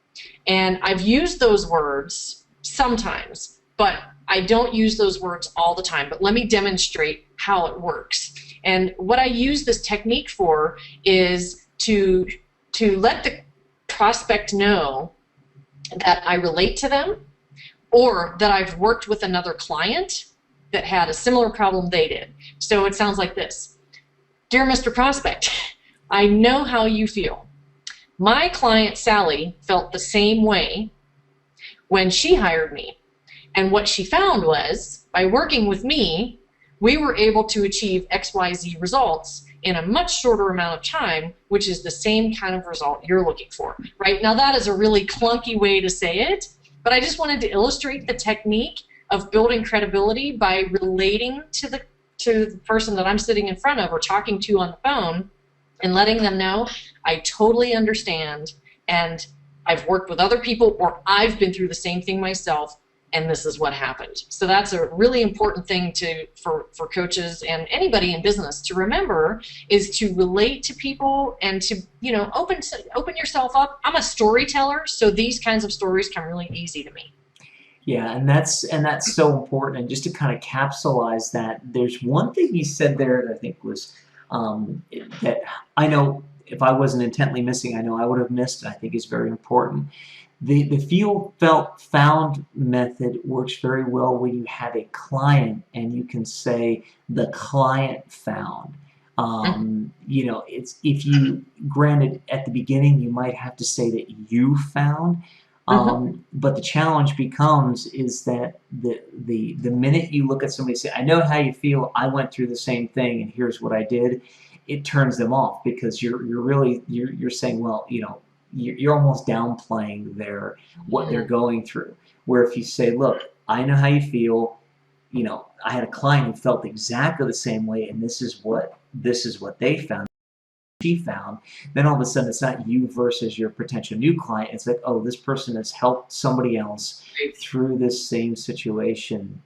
And I've used those words sometimes, but I don't use those words all the time. But let me demonstrate how it works. And what I use this technique for is to let the prospect know that I relate to them, or that I've worked with another client that had a similar problem they did. So it sounds like this. Dear Mr. Prospect, I know how you feel. My client Sally felt the same way when she hired me. And what she found was, by working with me, we were able to achieve XYZ results in a much shorter amount of time, which is the same kind of result you're looking for. Right? Now that is a really clunky way to say it, but I just wanted to illustrate the technique of building credibility by relating to the person that I'm sitting in front of or talking to on the phone, and letting them know I totally understand, and I've worked with other people, or I've been through the same thing myself, and this is what happened. So that's a really important thing for coaches and anybody in business to remember, is to relate to people and to open yourself up. I'm a storyteller, so these kinds of stories come really easy to me. Yeah, and that's so important. And just to kind of capsulize that, there's one thing you said there that I think was that I know if I wasn't intently missing, I know I would have missed, and I think is very important. The feel, felt, found method works very well when you have a client and you can say the client found. It's if you, granted, at the beginning you might have to say that you found. But the challenge becomes is that the minute you look at somebody and say, I know how you feel, I went through the same thing, and here's what I did, it turns them off, because you're saying, well, you're almost downplaying what they're going through. Where if you say, look, I know how you feel, I had a client who felt exactly the same way, and this is what they found. She found, then all of a sudden it's not you versus your potential new client. It's like, oh, this person has helped somebody else through this same situation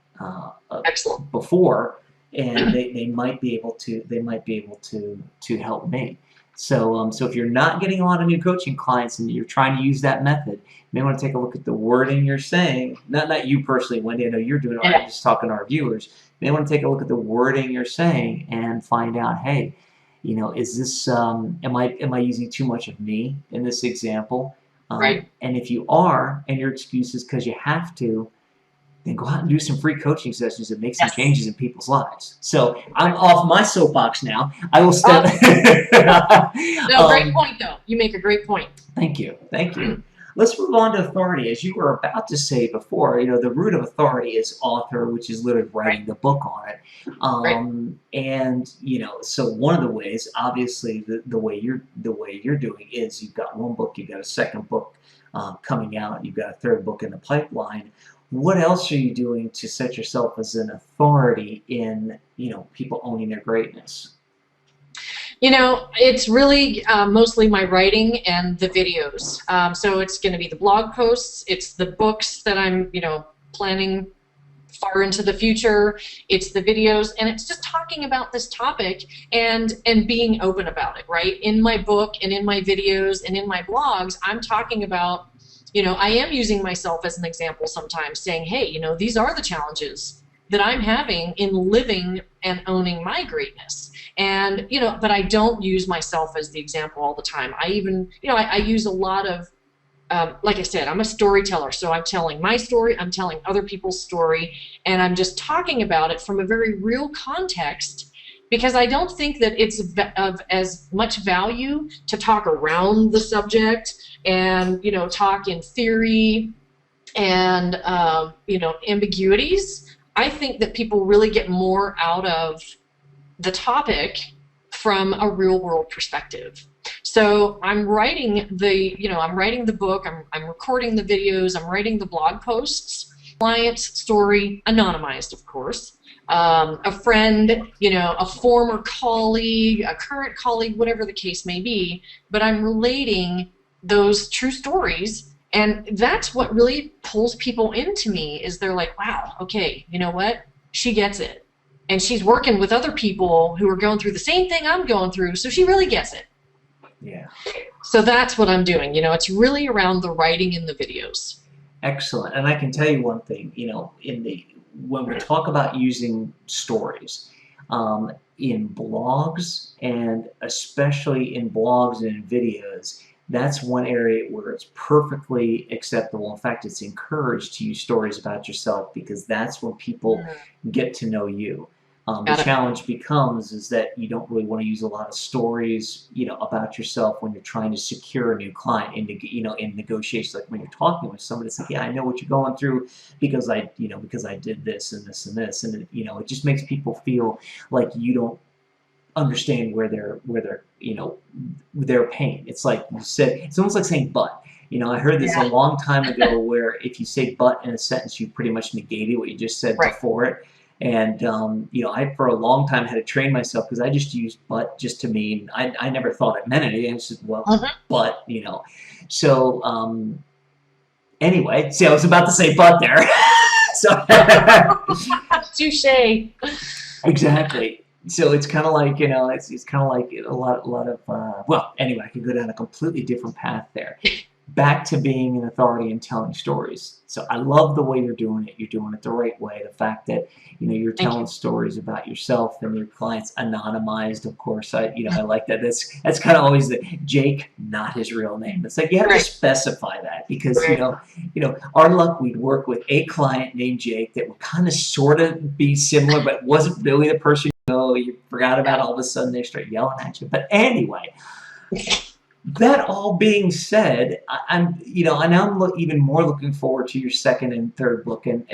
before, and they might be able to help me. So if you're not getting a lot of new coaching clients and you're trying to use that method, you may want to take a look at the wording you're saying. Not you personally, Wendy. I know you're doing it. I'm just talking to our viewers. You may want to take a look at the wording you're saying and find out, hey, is this, am I using too much of me in this example? Right. And if you are, and your excuse is because you have to, then go out and do some free coaching sessions and make some changes in people's lives. So I'm off my soapbox now. I will step. No, great point, though. You make a great point. Thank you. Let's move on to authority. As you were about to say before, the root of authority is author, which is literally writing the book on it. And so one of the ways, obviously, the way you're doing is you've got one book, you've got a second book coming out, you've got a third book in the pipeline. What else are you doing to set yourself as an authority in people owning their greatness? It's really mostly my writing and the videos. So it's going to be the blog posts. It's the books that I'm, planning far into the future. It's the videos, and it's just talking about this topic and being open about it, right? In my book and in my videos and in my blogs, I'm talking about, I am using myself as an example sometimes, saying, hey, these are the challenges that I'm having in living and owning my greatness. And, but I don't use myself as the example all the time. I even, I use a lot of, like I said, I'm a storyteller, so I'm telling my story, I'm telling other people's story, and I'm just talking about it from a very real context, because I don't think that it's of as much value to talk around the subject and, talk in theory and, ambiguities. I think that people really get more out of the topic from a real world perspective. So I'm writing the book, I'm recording the videos, I'm writing the blog posts, client story, anonymized, of course, a friend, a former colleague, a current colleague, whatever the case may be, but I'm relating those true stories. And that's what really pulls people into me, is they're like, wow, okay, you know what? She gets it. And she's working with other people who are going through the same thing I'm going through, so she really gets it. Yeah. So that's what I'm doing. It's really around the writing in the videos. Excellent. And I can tell you one thing, when we talk about using stories, in blogs, and especially in blogs and in videos, that's one area where it's perfectly acceptable. In fact, it's encouraged to use stories about yourself, because that's when people get to know you. The challenge becomes is that you don't really want to use a lot of stories, about yourself when you're trying to secure a new client in negotiations. Like when you're talking with somebody, it's like, yeah, I know what you're going through because I did this and this and this, and it just makes people feel like you don't understand where their pain. It's like you said, it's almost like saying but. I heard this a long time ago, where if you say but in a sentence, you pretty much negated what you just said before it. And I for a long time had to train myself, because I just used but just to mean, I never thought it meant anything. It's just, well, but, So anyway, see, I was about to say but there. So Touche. Exactly. So it's kind of like, it's kind of like a lot of, well, anyway, I could go down a completely different path there. Back to being an authority and telling stories. So I love the way you're doing it. You're doing it the right way. The fact that, you're telling stories about yourself and your clients, anonymized, of course. I like that. That's kind of always the Jake, not his real name. It's like you have to specify that, because, our luck, we'd work with a client named Jake that would kind of sort of be similar, but wasn't really the person you forgot about. All of a sudden they start yelling at you. But anyway, that all being said, I'm even more looking forward to your second and third book, and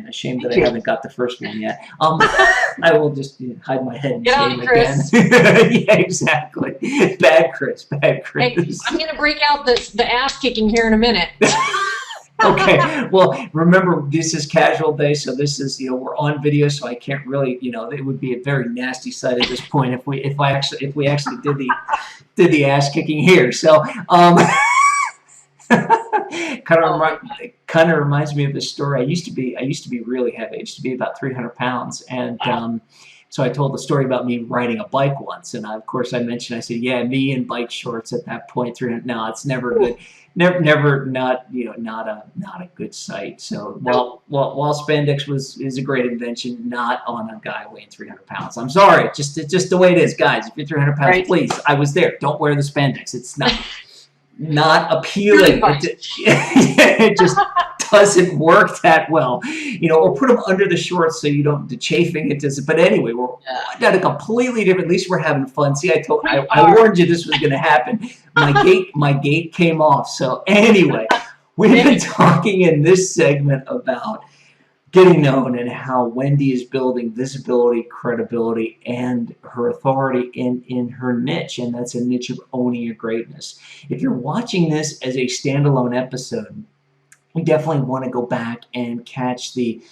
ashamed that I haven't got the first one yet. I will just hide my head in shame again. Yeah, exactly. Bad Chris. Hey, I'm going to break out the ass kicking here in a minute. Okay, well, remember, this is casual day, so this is, we're on video, so I can't really, it would be a very nasty sight at this point if we actually did the ass kicking here. So, kind of reminds me of this story. I used to be really heavy. I used to be about 300 pounds, and so I told the story about me riding a bike once, and of course I said, yeah, me in bike shorts at that point, 300. No, it's never good. Never, not a good sight. So while spandex is a great invention, not on a guy weighing 300 pounds. I'm sorry, it's just the way it is, guys. If you're 300 pounds, please, I was there. Don't wear the spandex. It's not appealing. It just doesn't work that well, or put them under the shorts so you don't, the chafing it doesn't. But anyway, we're at a completely different. At least we're having fun. See, I warned you this was going to happen. My gate came off. So anyway, we've been talking in this segment about getting known and how Wendy is building visibility, credibility, and her authority in her niche, and that's a niche of owning your greatness. If you're watching this as a standalone episode, we definitely want to go back and catch the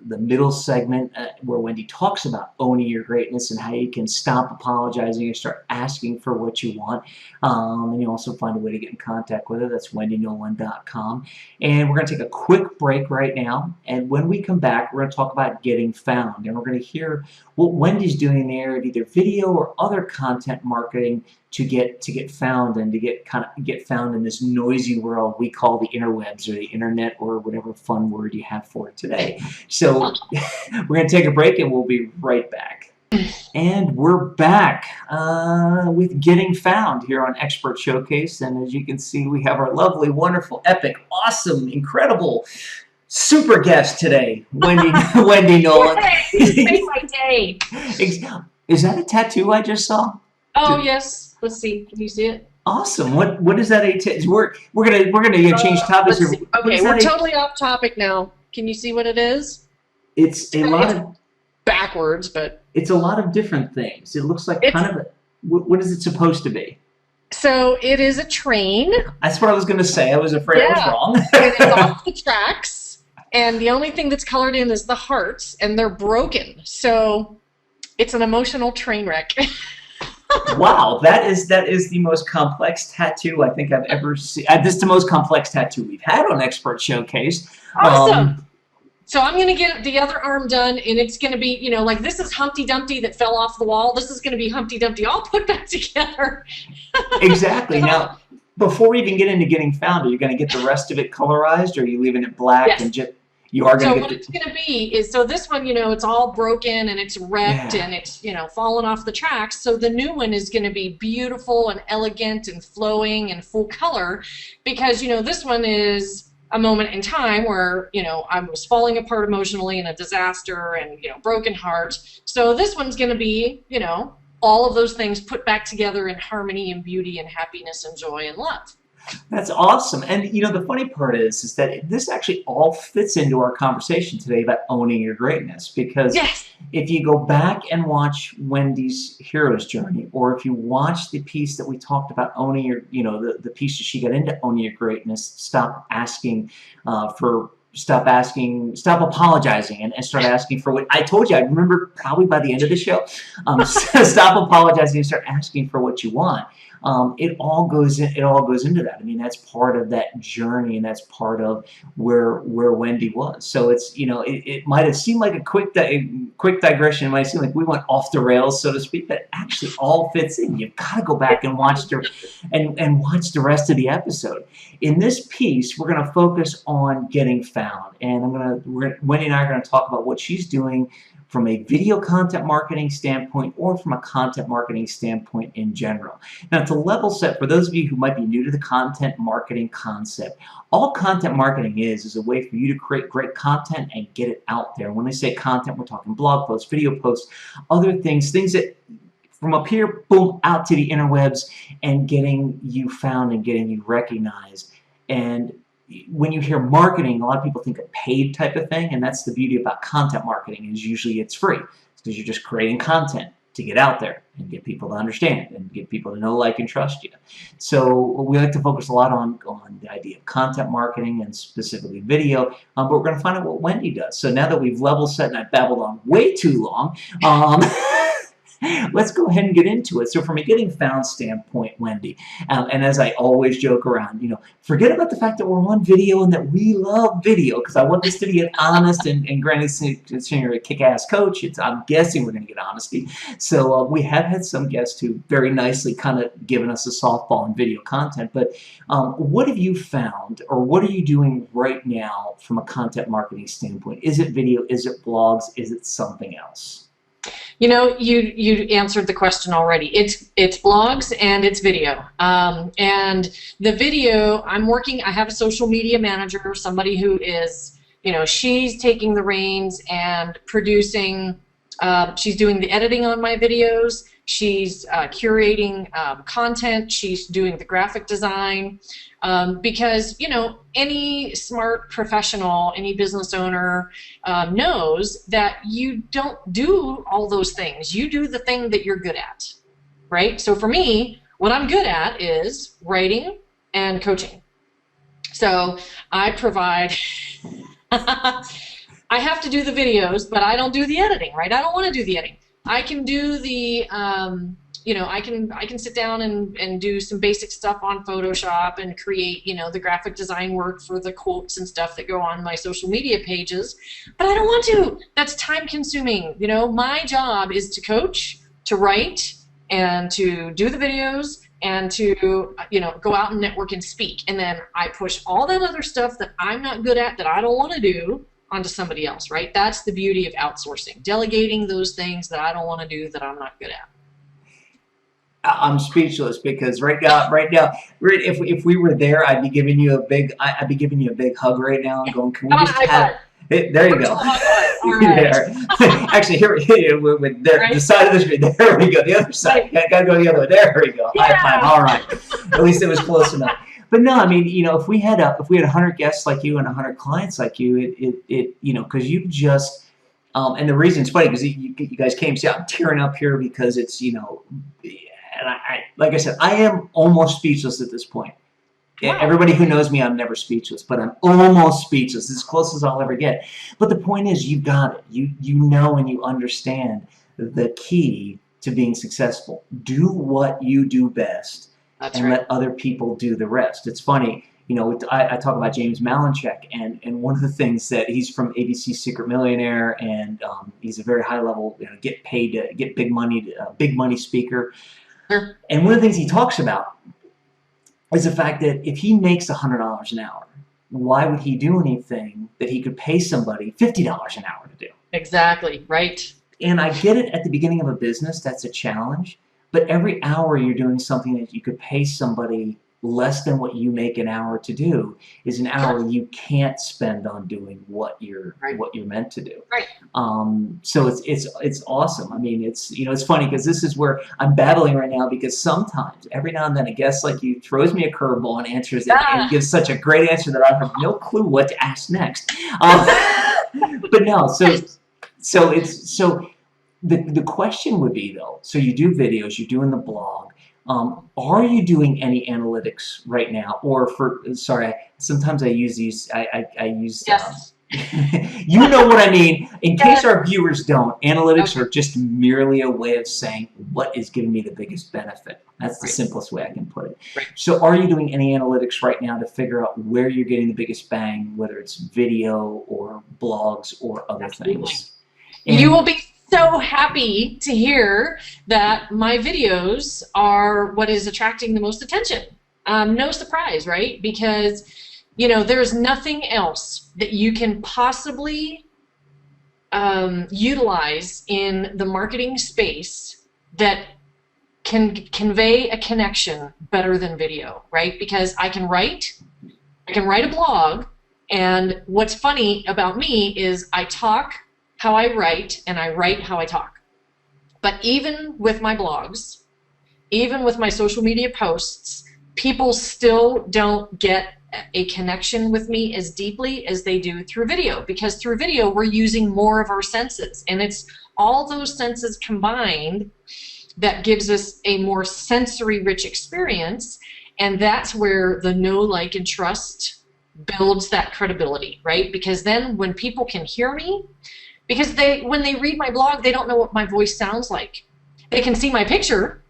middle segment where Wendy talks about owning your greatness and how you can stop apologizing and start asking for what you want. And you also find a way to get in contact with her. That's WendyNolin.com. And we're going to take a quick break right now. And when we come back, we're going to talk about getting found. And we're going to hear what Wendy's doing there at either video or other content marketing to get found and to get found in this noisy world we call the interwebs, or the internet, or whatever fun word you have for it today. So we're going to take a break, and we'll be right back. And we're back with Getting Found here on Expert Showcase. And as you can see, we have our lovely, wonderful, epic, awesome, incredible, super guest today, Wendy Nolin. Yay! Made my day. Is that a tattoo I just saw? Oh yes. Let's see. Can you see it? Awesome. What is that? We're gonna change topics here. Okay, we're totally off topic now. Can you see what it is? It's a lot of backwards, but it's a lot of different things. It looks like kind of what is it supposed to be? So it is a train. That's what I was going to say. I was afraid I was wrong. And it's off the tracks, and the only thing that's colored in is the hearts, and they're broken. So it's an emotional train wreck. Wow, that is the most complex tattoo I think I've ever seen. This is the most complex tattoo we've had on Expert Showcase. Awesome. So I'm going to get the other arm done, and it's going to be, you know, like this is Humpty Dumpty that fell off the wall. This is going to be Humpty Dumpty all put back together. Exactly. Now, before we even get into Getting Found, are you going to get the rest of it colorized, or are you leaving it black? Yes. And just you are going to get what it's going to be is, so this one, you know, it's all broken and it's wrecked and it's, you know, fallen off the tracks. So the new one is going to be beautiful and elegant and flowing and full color, because, you know, this one is a moment in time where, you know, I was falling apart emotionally in a disaster and, you know, broken heart. So this one's going to be, you know, all of those things put back together in harmony and beauty and happiness and joy and love. That's awesome. And you know, the funny part is that this actually all fits into our conversation today about owning your greatness, because if you go back and watch Wendy's hero's journey, or if you watch the piece that we talked about owning your, you know, the piece that she got into owning your greatness, stop apologizing and start asking for what I told you. I remember probably by the end of the show, stop apologizing and start asking for what you want. It all goes into that. I mean, that's part of that journey, and that's part of where Wendy was. So it's, you know, it might have seemed like a quick digression. It might seem like we went off the rails, so to speak, but it actually all fits in. You've got to go back and watch watch the rest of the episode. In this piece, we're going to focus on Getting Found, and Wendy and I are going to talk about what she's doing from a video content marketing standpoint, or from a content marketing standpoint in general. Now, to level set, for those of you who might be new to the content marketing concept, all content marketing is a way for you to create great content and get it out there. When I say content, we're talking blog posts, video posts, other things that from up here, boom, out to the interwebs, and getting you found and getting you recognized. And when you hear marketing, a lot of people think a paid type of thing, and that's the beauty about content marketing, is usually it's free, because you're just creating content to get out there and get people to understand and get people to know, like, and trust you. So we like to focus a lot on the idea of content marketing, and specifically video, but we're going to find out what Wendy does. So now that we've level set and I've babbled on way too long, let's go ahead and get into it. So from a Getting Found standpoint, Wendy, and as I always joke around, you know, forget about the fact that we're on video and that we love video, because I want this to be an honest and granted, since you're a kick-ass coach, I'm guessing we're going to get honesty. So we have had some guests who very nicely kind of given us a softball on video content, but what have you found, or what are you doing right now from a content marketing standpoint? Is it video? Is it blogs? Is it something else? You know, you answered the question already. It's blogs and it's video. And the video, I have a social media manager, somebody who is, you know, she's taking the reins and producing, she's doing the editing on my videos, she's curating content, she's doing the graphic design, because, you know, any smart professional, any business owner knows that you don't do all those things. You do the thing that you're good at, right? So for me, what I'm good at is writing and coaching. So I provide, I have to do the videos, but I don't do the editing, right? I don't want to do the editing. I can do the, you know, I can sit down and do some basic stuff on Photoshop and create, you know, the graphic design work for the quotes and stuff that go on my social media pages, but I don't want to. That's time consuming. You know, my job is to coach, to write, and to do the videos, and to, you know, go out and network and speak. And then I push all that other stuff that I'm not good at, that I don't want to do, onto somebody else, right? That's the beauty of outsourcing, delegating those things that I don't want to do, that I'm not good at. I'm speechless because right now, if we were there, I'd be giving you a big hug right now and going, can we just have it? There you go. There. Actually, here with the side of the screen. There we go. The other side. Gotta go the other way. There we go. High five. All right. At least it was close enough. But no, I mean, if we had 100 guests like you and 100 clients like you, because you just, and the reason it's funny because you guys came. See, I'm tearing up here because it's, and I like I said, I am almost speechless at this point. Wow. Everybody who knows me, I'm never speechless, but I'm almost speechless, as close as I'll ever get. But the point is, you got it. You know and you understand the key to being successful. Do what you do best. That's and right. Let other people do the rest. It's funny, I talk about James Malinchak, and one of the things that he's from ABC's Secret Millionaire, and he's a very high level, get paid to get big money speaker. Sure. And one of the things he talks about is the fact that if he makes $100 an hour, why would he do anything that he could pay somebody $50 an hour to do? Exactly, right. And I get it, at the beginning of a business, that's a challenge. But every hour you're doing something that you could pay somebody less than what you make an hour to do is an hour you can't spend on doing what you're meant to do. Right. So it's awesome. I mean, it's funny because this is where I'm babbling right now, because sometimes every now and then a guest like you throws me a curveball and answers it and gives such a great answer that I have no clue what to ask next. But no, so the question would be, though, so you do videos, you're doing the blog. Are you doing any analytics right now? Or sometimes I use these, I use, yes. You know what I mean. In case our viewers don't, analytics are just merely a way of saying what is giving me the biggest benefit. That's the simplest way I can put it. Right. So are you doing any analytics right now to figure out where you're getting the biggest bang, whether it's video or blogs or other things? And you will be so happy to hear that my videos are what is attracting the most attention. No surprise, right? Because, there's nothing else that you can possibly utilize in the marketing space that can convey a connection better than video, right? Because I can write a blog, and what's funny about me is I talk how I write, and I write how I talk. But even with my blogs, even with my social media posts, people still don't get a connection with me as deeply as they do through video, because through video we're using more of our senses, and it's all those senses combined that gives us a more sensory rich experience, and that's where the know, like, and trust builds that credibility, right? Because then when people can hear me, because when they read my blog, they don't know what my voice sounds like. They can see my picture,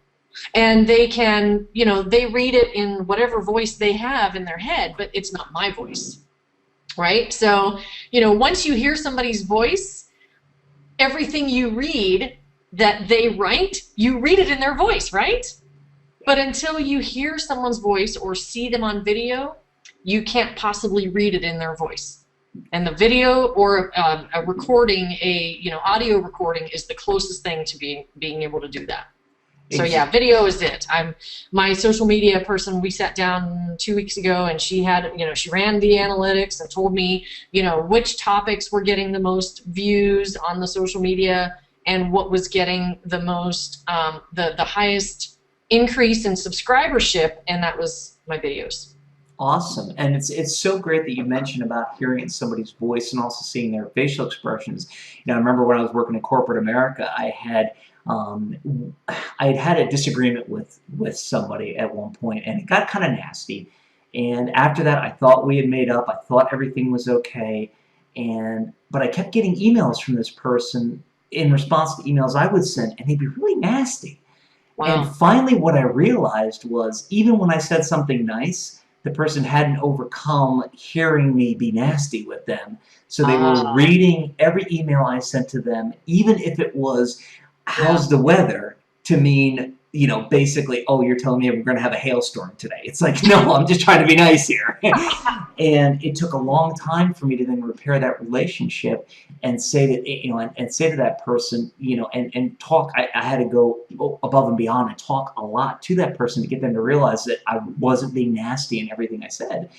and they can, they read it in whatever voice they have in their head, but it's not my voice, right? So, once you hear somebody's voice, everything you read that they write, you read it in their voice, right? But until you hear someone's voice or see them on video, you can't possibly read it in their voice. And the video or a recording, audio recording, is the closest thing to being able to do that. So yeah, video is it. My social media person, we sat down 2 weeks ago, and she had, she ran the analytics and told me, which topics were getting the most views on the social media and what was getting the most, the highest increase in subscribership, and that was my videos. Awesome. And it's so great that you mentioned about hearing somebody's voice and also seeing their facial expressions. I remember when I was working in corporate America, I had had a disagreement with somebody at one point, and it got kind of nasty. And after that, I thought we had made up. I thought everything was okay. But I kept getting emails from this person in response to emails I would send, and they'd be really nasty. Wow. And finally, what I realized was, even when I said something nice, the person hadn't overcome hearing me be nasty with them. So they were reading every email I sent to them, even if it was, how's the weather, to mean, basically, oh, you're telling me we're going to have a hailstorm today. It's like, no, I'm just trying to be nice here. And it took a long time for me to then repair that relationship and say that, and say to that person, and talk. I had to go above and beyond and talk a lot to that person to get them to realize that I wasn't being nasty in everything I said.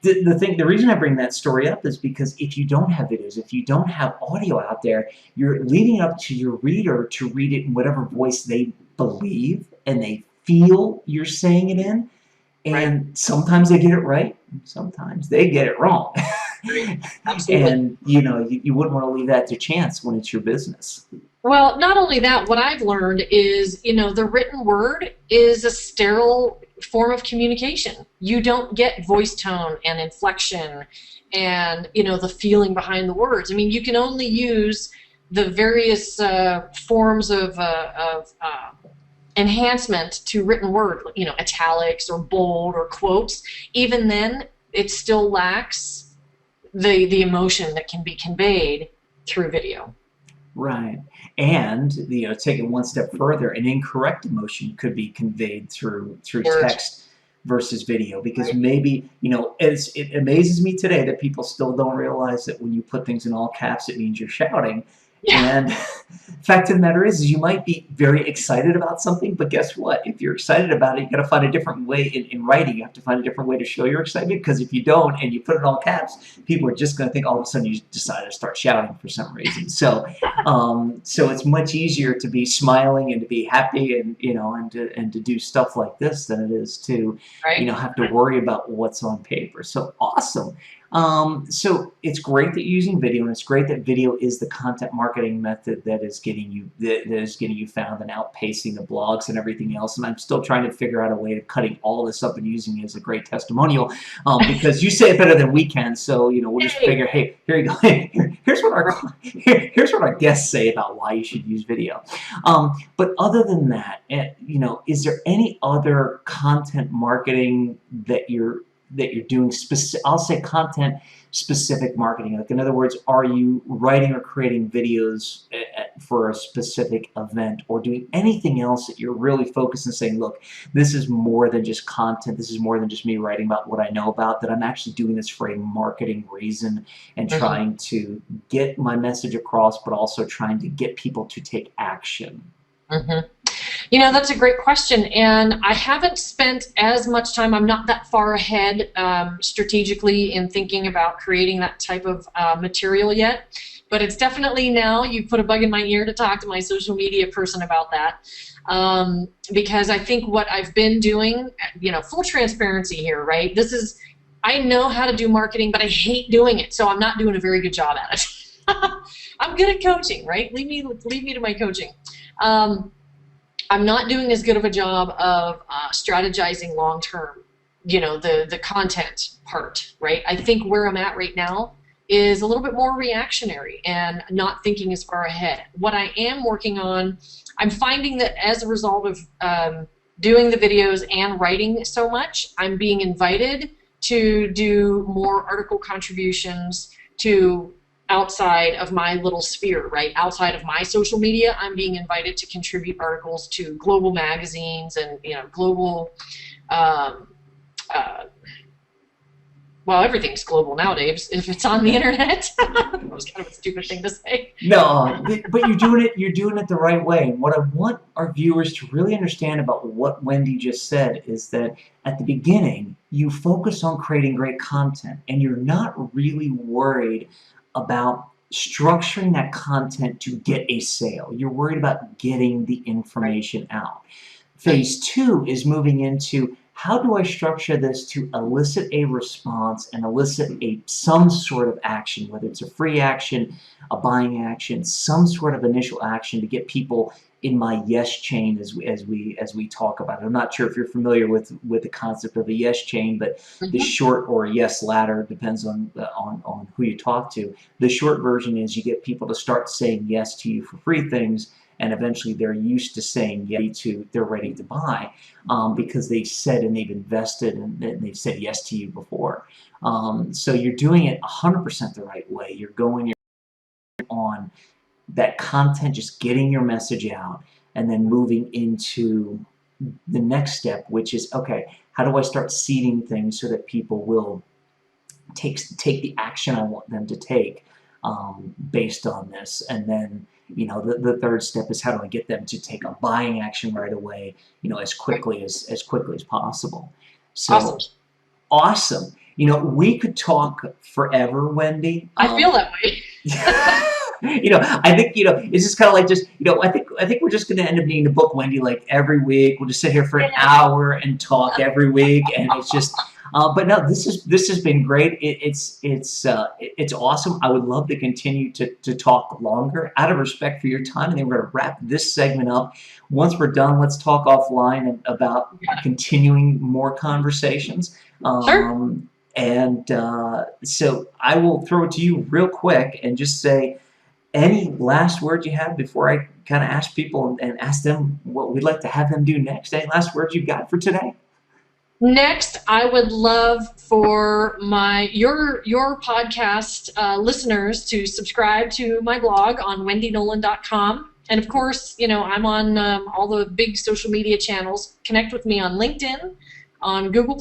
The reason I bring that story up is because if you don't have videos, if you don't have audio out there, you're leaving it up to your reader to read it in whatever voice they believe and they feel you're saying it in. And right. Sometimes they get it right, sometimes they get it wrong. Absolutely. And you wouldn't want to leave that to chance when it's your business. Well, not only that, what I've learned is, the written word is a sterile form of communication. You don't get voice tone and inflection and, the feeling behind the words. I mean, you can only use the various forms of enhancement to written word, italics or bold or quotes. Even then, it still lacks the emotion that can be conveyed through video. Right. And take it one step further, an incorrect emotion could be conveyed through text versus video, because right. Maybe it amazes me today that people still don't realize that when you put things in all caps, it means you're shouting. Yeah. And fact of the matter is you might be very excited about something, but guess what? If you're excited about it, you got to find a different way in writing. You have to find a different way to show your excitement, because if you don't and you put it in all caps, people are just going to think all of a sudden you decided to start shouting for some reason. So, so it's much easier to be smiling and to be happy and and to do stuff like this than it is to right. Have to worry about what's on paper. So awesome. So it's great that you're using video, and it's great that video is the content marketing method that is getting you found and outpacing the blogs and everything else. And I'm still trying to figure out a way of cutting all this up and using it as a great testimonial, because you say it better than we can. So we'll just figure, hey, here you go. Here's what our guests say about why you should use video. But other than that, is there any other content marketing that you're doing I'll say content specific marketing? Like, in other words, are you writing or creating videos for a specific event, or doing anything else that you're really focused on saying, look, this is more than just content, this is more than just me writing about what I know about, that I'm actually doing this for a marketing reason and mm-hmm. trying to get my message across, but also trying to get people to take action? Mm-hmm. That's a great question, and I haven't spent as much time, I'm not that far ahead strategically in thinking about creating that type of material yet, but it's definitely now, you put a bug in my ear to talk to my social media person about that, because I think what I've been doing, full transparency here, right? I know how to do marketing, but I hate doing it, so I'm not doing a very good job at it. I'm good at coaching, right? Leave me to my coaching. I'm not doing as good of a job of strategizing long-term, the content part, right? I think where I'm at right now is a little bit more reactionary and not thinking as far ahead. What I am working on, I'm finding that as a result of doing the videos and writing so much, I'm being invited to do more article contributions to outside of my little sphere, right? Outside of my social media, I'm being invited to contribute articles to global magazines and global, well, everything's global nowadays if it's on the internet. That was kind of a stupid thing to say. No, but you're doing it the right way. And what I want our viewers to really understand about what Wendy just said is that at the beginning, you focus on creating great content, and you're not really worried about structuring that content to get a sale. You're worried about getting the information out. Phase 2 is moving into, how do I structure this to elicit a response and elicit some sort of action, whether it's a free action, a buying action, some sort of initial action to get people in my yes chain, as we talk about it. I'm not sure if you're familiar with the concept of a yes chain, but mm-hmm. the short or yes ladder depends on who you talk to. The short version is you get people to start saying yes to you for free things, and eventually they're used to saying yes to, they're ready to buy, because they've said and they've invested and they've said yes to you before. So you're doing it 100% the right way. You're going on that content, just getting your message out, and then moving into the next step, which is, okay, how do I start seeding things so that people will take the action I want them to take based on this? And then, you know, the third step is, how do I get them to take a buying action right away, you know, as quickly as possible. So awesome. You know, we could talk forever, Wendy. I feel that way. You know, I think, you know, it's just kind of like, just, you know, I think we're just going to end up needing to book Wendy like every week. We'll just sit here for an hour and talk every week, and it's just. But no, this has been great. It's awesome. I would love to continue to talk longer, out of respect for your time. And then we're going to wrap this segment up. Once we're done, let's talk offline about continuing more conversations. Sure. And so I will throw it to you real quick and just say, any last words you have before I kind of ask people and ask them what we'd like to have them do next? Any last words you've got for today? Next, I would love for your podcast listeners to subscribe to my blog on wendynolin.com. And of course, you know, I'm on all the big social media channels. Connect with me on LinkedIn, on Google+,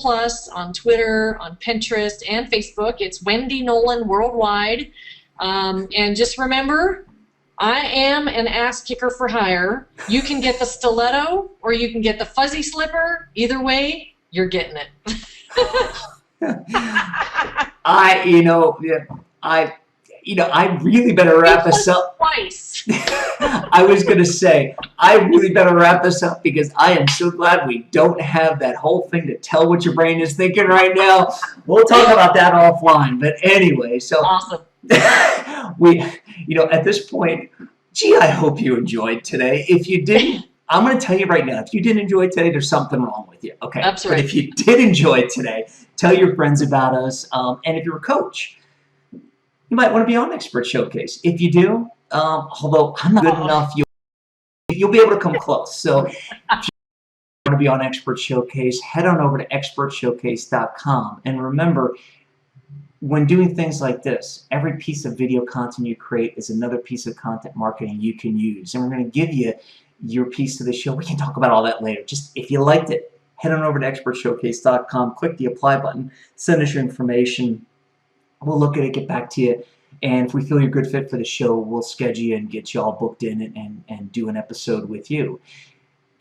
on Twitter, on Pinterest, and Facebook. It's Wendy Nolin worldwide. And just remember, I am an ass kicker for hire. You can get the stiletto or you can get the fuzzy slipper. Either way, you're getting it. I really better wrap this up. Twice. I was going to say, I really better wrap this up, because I am so glad we don't have that whole thing to tell what your brain is thinking right now. We'll talk about that offline. But anyway, so awesome. At this point, gee, I hope you enjoyed today. If you didn't, I'm going to tell you right now, if you didn't enjoy today, there's something wrong with you. Okay. That's right. But if you did enjoy it today, tell your friends about us. And if you're a coach, you might want to be on Expert Showcase. If you do, although I'm not good enough, you'll be able to come close. So if you want to be on Expert Showcase, head on over to expertshowcase.com. And remember, when doing things like this, every piece of video content you create is another piece of content marketing you can use. And we're going to give you your piece of the show. We can talk about all that later. Just if you liked it, head on over to expertshowcase.com, click the apply button, send us your information. We'll look at it, get back to you. And if we feel you're a good fit for the show, we'll schedule you and get you all booked in and do an episode with you.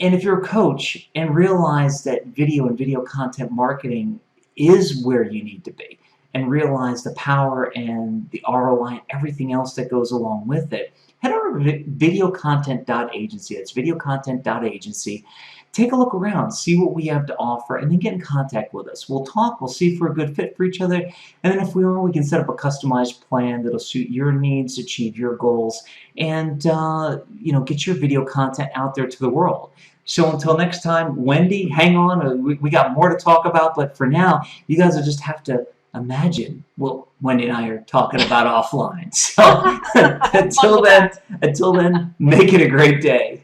And if you're a coach and realize that video and video content marketing is where you need to be, and realize the power and the ROI and everything else that goes along with it, head over to VideoContent.Agency. That's VideoContent.Agency. Take a look around, see what we have to offer, and then get in contact with us. We'll talk, we'll see if we're a good fit for each other, and then if we are, we can set up a customized plan that'll suit your needs, achieve your goals, and get your video content out there to the world. So until next time, Wendy, hang on. We got more to talk about, but for now, you guys will just have to imagine what Wendy and I are talking about offline. So until then, make it a great day.